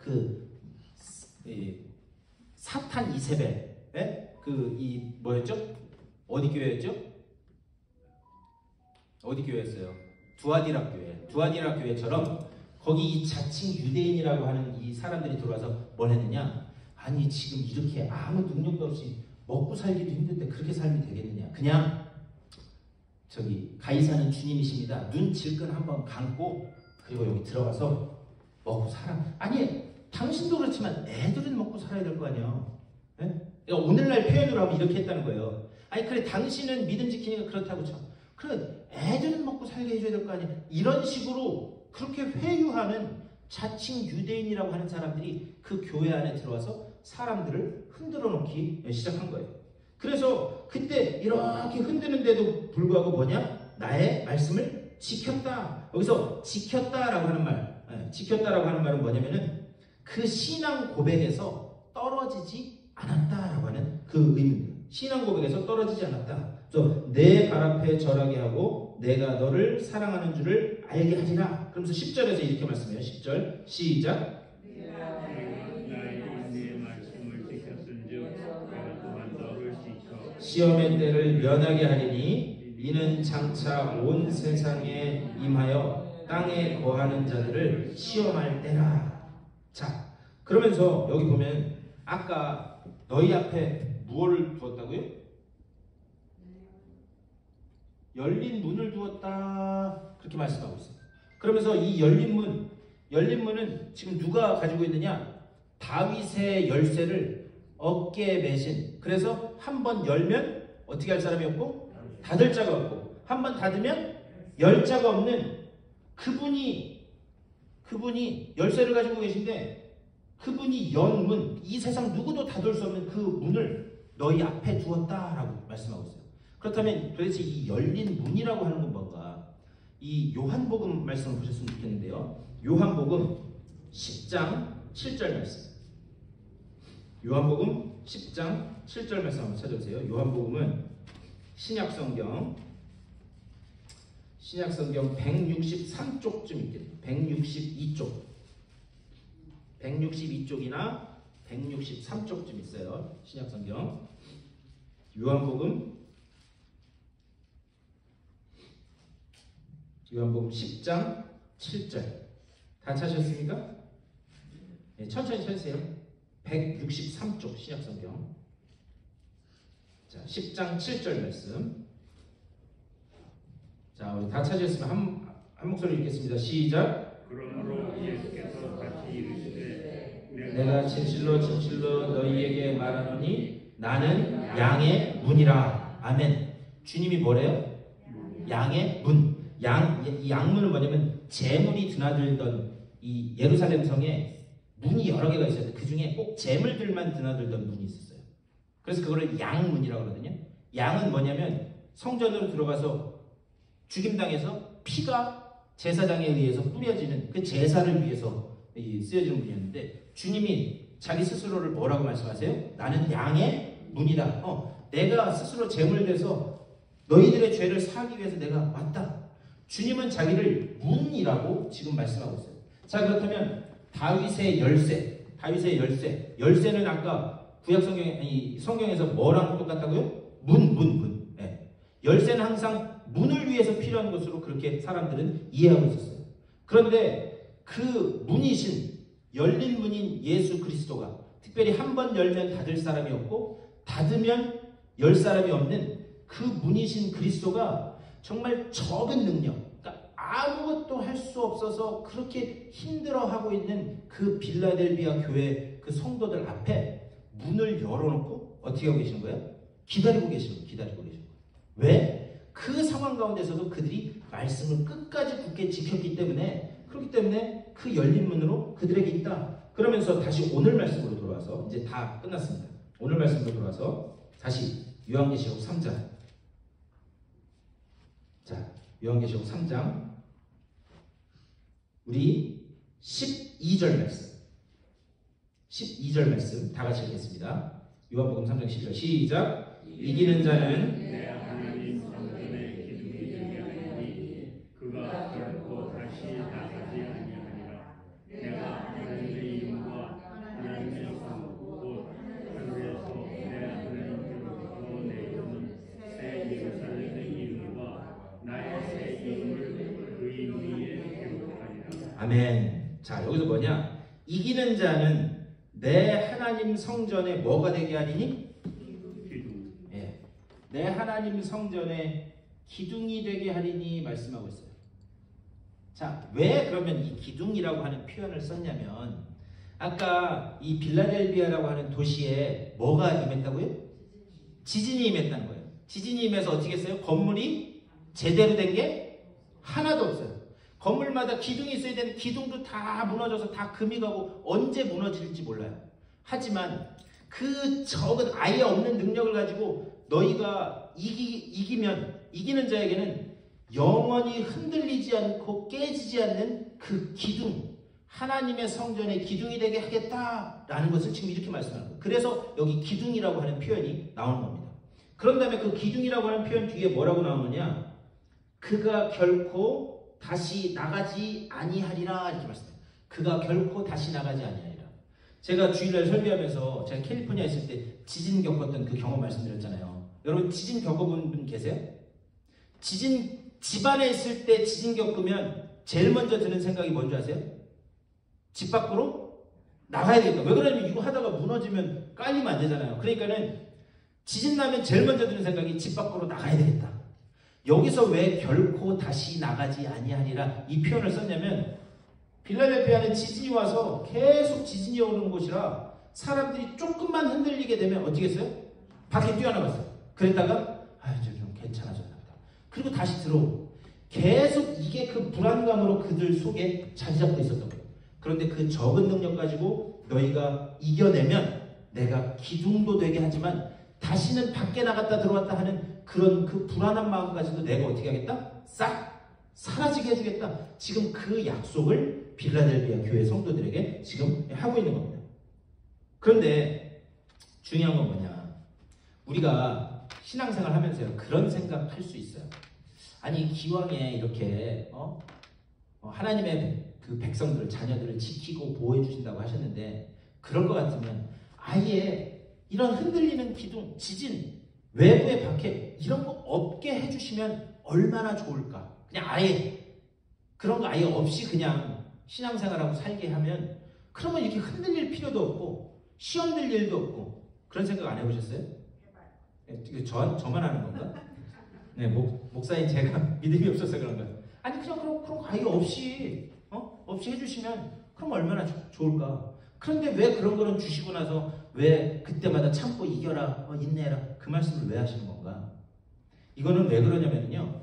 사탄 이세벨, 뭐였죠? 어디 교회였죠? 어디 교회였어요? 두아디라 교회처럼 거기 이 자칭 유대인이라고 하는 이 사람들이 들어와서 뭘 했느냐? 아니 지금 이렇게 아무 능력도 없이 먹고 살기도 힘든데 그렇게 살면 되겠느냐? 그냥 저기 가이사는 주님이십니다. 눈 질끈 한번 감고 그리고 여기 들어가서 먹고 살아. 아니 당신도 그렇지만 애들은 먹고 살아야 될 거 아니야. 네? 그러니까 오늘날 표현으로 하면 이렇게 했다는 거예요. 아니 그래 당신은 믿음 지키니까 그렇다고 쳐. 그래 애들은 먹고 살게 해줘야 될 거 아니야. 이런 식으로 그렇게 회유하는 자칭 유대인이라고 하는 사람들이 그 교회 안에 들어와서 사람들을 흔들어 놓기 시작한 거예요. 그래서 그때 이렇게 흔드는데도 불구하고 뭐냐? 나의 말씀을 지켰다. 여기서 지켰다라고 하는 말은 뭐냐면은 그 신앙 고백에서 떨어지지 않았다라고 하는 그 의미입니다. 신앙 고백에서 떨어지지 않았다. 그래서 내 발 앞에 절하게 하고 내가 너를 사랑하는 줄을 알게 하리라. 그러면서 10절에서 이렇게 말씀해요. 10절 시작. 시험의 때를 면하게 하리니 이는 장차 온 세상에 임하여 땅에 거하는 자들을 시험할 때라. 자, 그러면서 여기 보면 아까 너희 앞에 무엇을 두었다고요? 열린 문을 두었다. 그렇게 말씀하고 있어요. 그러면서 이 열린 문은 지금 누가 가지고 있느냐? 다윗의 열쇠를 어깨에 매신. 그래서 한번 열면 어떻게 할 사람이 없고 닫을 자가 없고 한번 닫으면 열 자가 없는 그분이 열쇠를 가지고 계신데 그분이 연 문, 이 세상 누구도 닫을 수 없는 그 문을 너희 앞에 두었다라고 말씀하고 있어요. 그렇다면 도대체 이 열린 문이라고 하는 건 뭔가? 이 요한복음 말씀을 보셨으면 좋겠는데요. 요한복음 10장 7절 말씀. 요한복음 10장 7절 말씀 한번 찾아주세요. 요한복음은 신약성경 163쪽쯤 있겠네요. 162쪽이나 163쪽쯤 있어요. 신약성경. 요한복음 10장 7절. 다 찾으셨습니까? 네, 천천히 찾으세요. 163쪽 신약성경. 자, 10장 7절 말씀. 자, 우리 다 찾으셨으면 한 목소리 읽겠습니다. 시작. 그러므로 예수께서 다시 이르시되 내가 진실로 너희에게 말하노니 나는 양의 문이라. 아멘. 주님이 뭐래요? 양의 문. 이 양문은 뭐냐면 재물이 드나들던 이 예루살렘 성에 문이 여러 개가 있어요. 그 중에 꼭 재물들만 드나들던 문이 있었어요. 그래서 그거를 양문이라고 그러거든요. 양은 뭐냐면 성전으로 들어가서 죽임당해서 피가 제사장에 의해서 뿌려지는 그 제사를 위해서 쓰여지는 문이었는데, 주님이 자기 스스로를 뭐라고 말씀하세요? 나는 양의 문이다. 내가 스스로 제물돼서 너희들의 죄를 사하기 위해서 내가 왔다. 주님은 자기를 문이라고 지금 말씀하고 있어요. 자, 그렇다면 다윗의 열쇠는 아까 구약 성경에서 뭐랑 똑같다고요? 문. 네. 열쇠는 항상 문을 위해서 필요한 것으로 그렇게 사람들은 이해하고 있었어요. 그런데 그 문이신 열린 문인 예수 그리스도가 특별히 한 번 열면 닫을 사람이 없고 닫으면 열 사람이 없는 그 문이신 그리스도가 정말 적은 능력, 그러니까 아무것도 할 수 없어서 그렇게 힘들어하고 있는 그 빌라델비아 교회 그 성도들 앞에 문을 열어놓고 어떻게 하고 계시는 거예요? 기다리고 계시는 거예요. 왜? 그 상황 가운데서도 그들이 말씀을 끝까지 굳게 지켰기 때문에, 그렇기 때문에 그 열린 문으로 그들에게 있다. 그러면서 다시 오늘 말씀으로 돌아와서, 이제 다 끝났습니다. 오늘 말씀으로 돌아와서 다시 요한계시록 3장. 자, 요한계시록 3장 우리 12절 말씀 다 같이 읽겠습니다. 요한복음 3장 12절 시작. 이기는 자는 내 하나님 성전의 기둥이 되게 하리니 그가 결코 다시 나가지 아니하리라. 내가 하나님의 이름과 하나님의 성 곧 하늘에서 내 하나님께로부터 내려오는 새 예루살렘의 이름과 나의 새 이름을 그 이름 위에 기록하리라. 아멘. 자, 여기서 뭐냐? 이기는 자는 내 하나님 성전에 뭐가 되게 하리니? 기둥. 예. 내 하나님 성전에 기둥이 되게 하리니 말씀하고 있어요. 자, 왜 그러면 이 기둥이라고 하는 표현을 썼냐면, 아까 이 빌라델비아라고 하는 도시에 뭐가 임했다고요? 지진이 임했다는 거예요. 지진이 임해서 어떻게 했어요? 건물이 제대로 된 게 하나도 없어요. 건물마다 기둥이 있어야 되는 기둥도 다 무너져서 다 금이 가고 언제 무너질지 몰라요. 하지만 그 적은 아예 없는 능력을 가지고 너희가 이기는 자에게는 영원히 흔들리지 않고 깨지지 않는 그 기둥, 하나님의 성전의 기둥이 되게 하겠다라는 것을 지금 이렇게 말씀하는 거예요. 그래서 여기 기둥이라고 하는 표현이 나오는 겁니다. 그런 다음에 그 기둥이라고 하는 표현 뒤에 뭐라고 나오느냐? 그가 결코 다시 나가지 아니하리라 이렇게 말씀해요. 그가 결코 다시 나가지 아니하리라. 제가 주일날 설교하면서 제가 캘리포니아에 있을 때 지진 겪었던 그 경험 말씀드렸잖아요. 여러분 지진 겪어본 분 계세요? 집안에 있을 때 지진 겪으면 제일 먼저 드는 생각이 뭔지 아세요? 집 밖으로 나가야 되겠다. 왜 그러냐면 이거 하다가 무너지면 깔리면 안 되잖아요. 그러니까는 지진 나면 제일 먼저 드는 생각이 집 밖으로 나가야 되겠다. 여기서 왜 결코 다시 나가지 아니하리라 이 표현을 썼냐면, 빌라델비아는 지진이 와서 계속 지진이 오는 곳이라 사람들이 조금만 흔들리게 되면 어떻게 했어요? 밖에 뛰어나갔어요. 그랬다가 좀 괜찮아졌나 보다. 그리고 다시 들어오고 계속 이게 그 불안감으로 그들 속에 자리 잡고 있었던 거예요. 그런데 그 적은 능력 가지고 너희가 이겨내면 내가 기둥도 되게 하지만 다시는 밖에 나갔다 들어왔다 하는 그런 그 불안한 마음까지도 내가 어떻게 하겠다? 싹 사라지게 해주겠다. 지금 그 약속을 빌라델비아 교회 성도들에게 지금 하고 있는 겁니다. 그런데 중요한 건 뭐냐? 우리가 신앙생활 하면서요, 그런 생각할 수 있어요. 아니, 기왕에 이렇게 하나님의 그 백성들을, 자녀들을 지키고 보호해 주신다고 하셨는데, 그럴 것 같으면 아예 이런 흔들리는 기둥, 지진, 외부의 박해 이런 거 없게 해주시면 얼마나 좋을까? 그냥 아예 그런 거 아예 없이 그냥 신앙생활하고 살게 하면, 그러면 이렇게 흔들릴 필요도 없고 시험 들 일도 없고. 그런 생각 안 해보셨어요? 저만 하는 건가? 네, 목사님 제가 믿음이 없어서 그런 거예요. 아니 그냥 그런 거 아예 없이 없이 해주시면 그럼 얼마나 좋을까? 그런데 왜 그런 거는 주시고 나서 왜 그때마다 참고 이겨라, 인내해라, 그 말씀을 왜 하시는 건가? 이거는 왜 그러냐면요,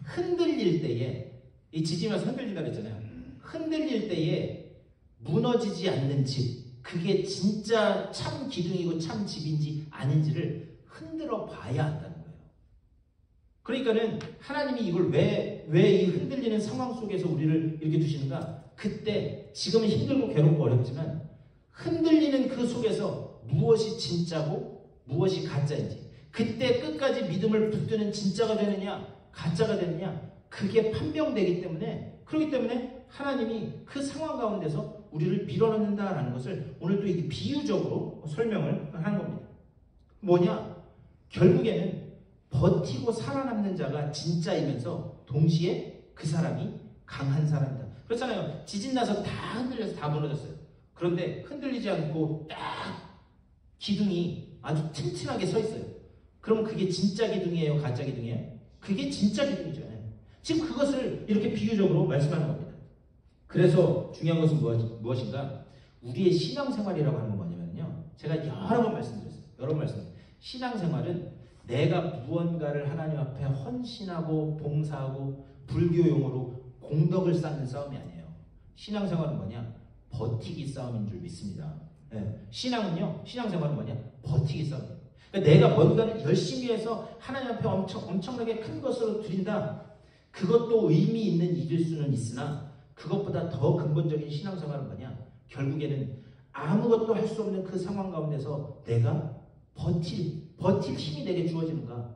흔들릴 때에, 이 지지면서 흔들린다 그랬잖아요. 흔들릴 때에 무너지지 않는 집, 그게 진짜 참 기둥이고 참 집인지 아닌지를 흔들어 봐야 한다는 거예요. 그러니까는 하나님이 이걸 왜 이 흔들리는 상황 속에서 우리를 이렇게 두시는가? 그때 지금은 힘들고 괴롭고 어렵지만 흔들리는 그 속에서 무엇이 진짜고 무엇이 가짜인지, 그때 끝까지 믿음을 붙드는 진짜가 되느냐 가짜가 되느냐, 그게 판명되기 때문에, 그렇기 때문에 하나님이 그 상황 가운데서 우리를 밀어넣는다라는 것을 오늘 또 이게 비유적으로 설명을 한 겁니다. 뭐냐? 결국에는 버티고 살아남는 자가 진짜이면서 동시에 그 사람이 강한 사람이다. 그렇잖아요. 지진 나서 다 흔들려서 다 무너졌어요. 그런데 흔들리지 않고 딱 기둥이 아주 튼튼하게 서 있어요. 그럼 그게 진짜 기둥이에요? 가짜 기둥이에요? 그게 진짜 기둥이죠. 지금 그것을 이렇게 비유적으로 말씀하는 겁니다. 그래서 중요한 것은 무엇인가? 우리의 신앙생활이라고 하는 건 뭐냐면요, 제가 여러 번 말씀드렸어요. 여러 번 말씀드렸어요. 신앙생활은 내가 무언가를 하나님 앞에 헌신하고 봉사하고 불교용어로 공덕을 쌓는 싸움이 아니에요. 신앙생활은 뭐냐? 버티기 싸움인 줄 믿습니다. 네. 신앙은요, 신앙생활은 뭐냐? 버티기 싸움이에요. 그러니까 내가 뭔가를 열심히 해서 하나님 앞에 엄청나게 큰 것으로 드린다. 그것도 의미 있는 일일 수는 있으나 그것보다 더 근본적인 신앙생활은 뭐냐? 결국에는 아무것도 할 수 없는 그 상황 가운데서 내가 버틸 힘이 내게 주어지는가?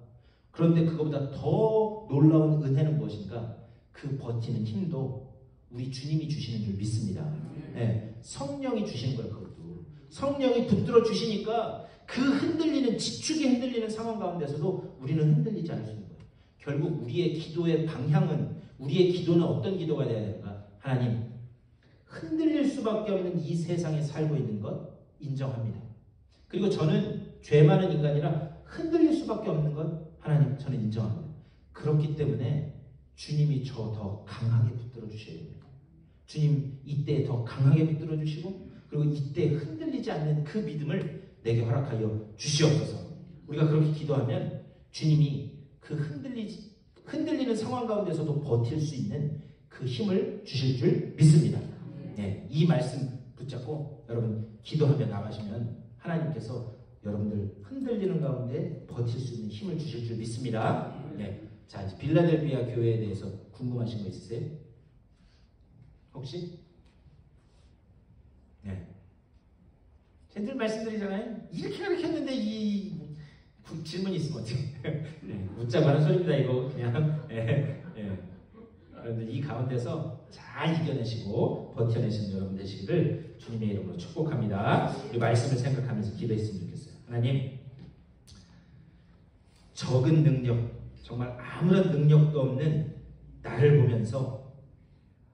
그런데 그것보다 더 놀라운 은혜는 무엇인가? 그 버티는 힘도 우리 주님이 주시는 줄 믿습니다. 네, 성령이 주시는 거예요. 그것도 성령이 붙들어 주시니까 그 흔들리는, 지축이 흔들리는 상황 가운데서도 우리는 흔들리지 않을 수 있는 거예요. 결국 우리의 기도의 방향은, 우리의 기도는 어떤 기도가 되어야 되는가? 하나님, 흔들릴 수밖에 없는 이 세상에 살고 있는 것 인정합니다. 그리고 저는 죄 많은 인간이라 흔들릴 수밖에 없는 것 하나님, 저는 인정합니다. 그렇기 때문에 주님이 저 더 강하게 붙들어 주셔야 됩니다. 주님 이때 더 강하게 붙들어 주시고, 그리고 이때 흔들리지 않는 그 믿음을 내게 허락하여 주시옵소서. 우리가 그렇게 기도하면 주님이 그 흔들리는 상황 가운데서도 버틸 수 있는 그 힘을 주실 줄 믿습니다. 네, 이 말씀 붙잡고 여러분 기도하며 나가시면 하나님께서 여러분들 흔들리는 가운데 버틸 수 있는 힘을 주실 줄 믿습니다. 네, 자, 이제 빌라델비아 교회에 대해서 궁금하신 거 있으세요? 혹시? 네. 늘 말씀드리잖아요. 이렇게 가르쳤는데 이 질문이 있으면 어떻게? 네, 묻자고 하는 소리입니다. 이거 그냥. 그런데 이 가운데서 잘 이겨내시고 버텨내시는 여러분 되시기를 주님의 이름으로 축복합니다. 우리 말씀을 생각하면서 기도했으면 좋겠어요. 하나님, 적은 능력, 정말 아무런 능력도 없는 나를 보면서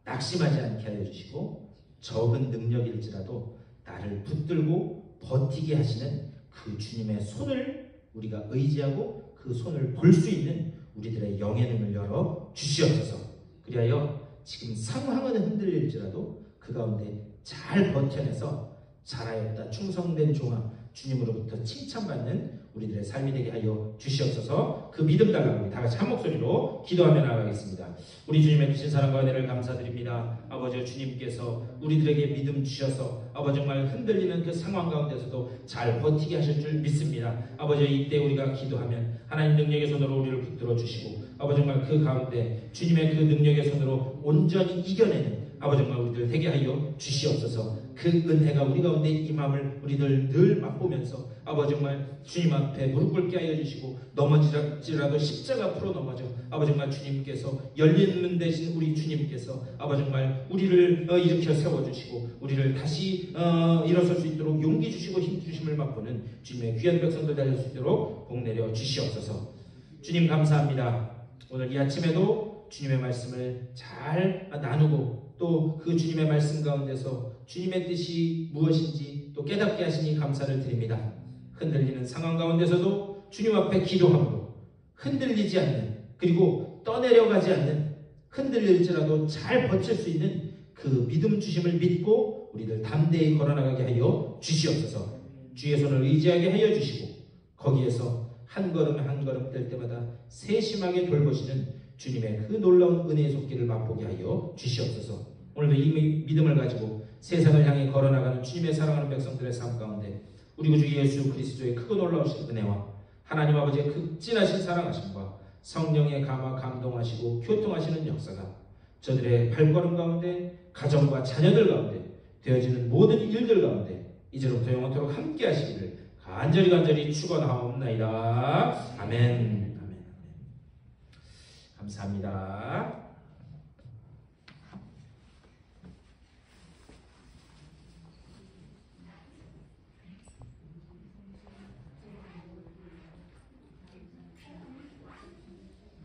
낙심하지 않게 하여 주시고, 적은 능력일지라도 나를 붙들고 버티게 하시는 그 주님의 손을 우리가 의지하고 그 손을 볼 수 있는 우리들의 영의 눈을 열어 주시옵소서. 그리하여 지금 상황은 흔들릴지라도 그 가운데 잘 버텨내서 잘하였다 충성된 종아 주님으로부터 칭찬받는 우리들의 삶이 되게 하여 주시옵소서. 그 믿음 달라고 우리 다 같이 한 목소리로 기도하며 나아가겠습니다. 우리 주님의 크신 사랑과 은혜를 감사드립니다. 아버지 주님께서 우리들에게 믿음 주셔서 아버지 정말 흔들리는 그 상황 가운데서도 잘 버티게 하실 줄 믿습니다. 아버지 이때 우리가 기도하면 하나님 능력의 손으로 우리를 붙들어 주시고 아버지 정말 그 가운데 주님의 그 능력의 손으로 온전히 이겨내는 아버지 정말 우리들 되게 하여 주시옵소서. 그 은혜가 우리 가운데 임함을 우리들 늘 맛보면서 아버지 정말 주님 앞에 무릎 꿇게 하여 주시고 넘어질지라도 십자가 앞으로 넘어져 아버지 정말 주님께서 열린 문 대신 우리 주님께서 아버지 정말 우리를 일으켜 세워주시고 우리를 다시 일어설 수 있도록 용기 주시고 힘 주심을 맛보는 주님의 귀한 백성들 될 수 있도록 복 내려 주시옵소서. 주님 감사합니다. 오늘 이 아침에도 주님의 말씀을 잘 나누고 또 그 주님의 말씀 가운데서 주님의 뜻이 무엇인지 또 깨닫게 하시니 감사를 드립니다. 흔들리는 상황 가운데서도 주님 앞에 기도하고 흔들리지 않는 그리고 떠내려가지 않는 흔들릴지라도 잘 버틸 수 있는 그 믿음 주심을 믿고 우리들 담대히 걸어나가게 하여 주시옵소서. 주의 손을 의지하게 하여 주시고 거기에서 한 걸음 한 걸음 뗄 때마다 세심하게 돌보시는 주님의 그 놀라운 은혜의 손길을 맛보게 하여 주시옵소서. 오늘도 이 믿음을 가지고 세상을 향해 걸어나가는 주님의 사랑하는 백성들의 삶 가운데 우리 구주 예수 그리스도의 크고 놀라우신 은혜와 하나님 아버지의 극진하신 사랑하심과 성령의 감화 감동하시고 교통하시는 역사가 저들의 발걸음 가운데 가정과 자녀들 가운데 되어지는 모든 일들 가운데 이제부터 영원토록 함께 하시기를 간절히 축원하옵나이다. 아멘. 감사합니다.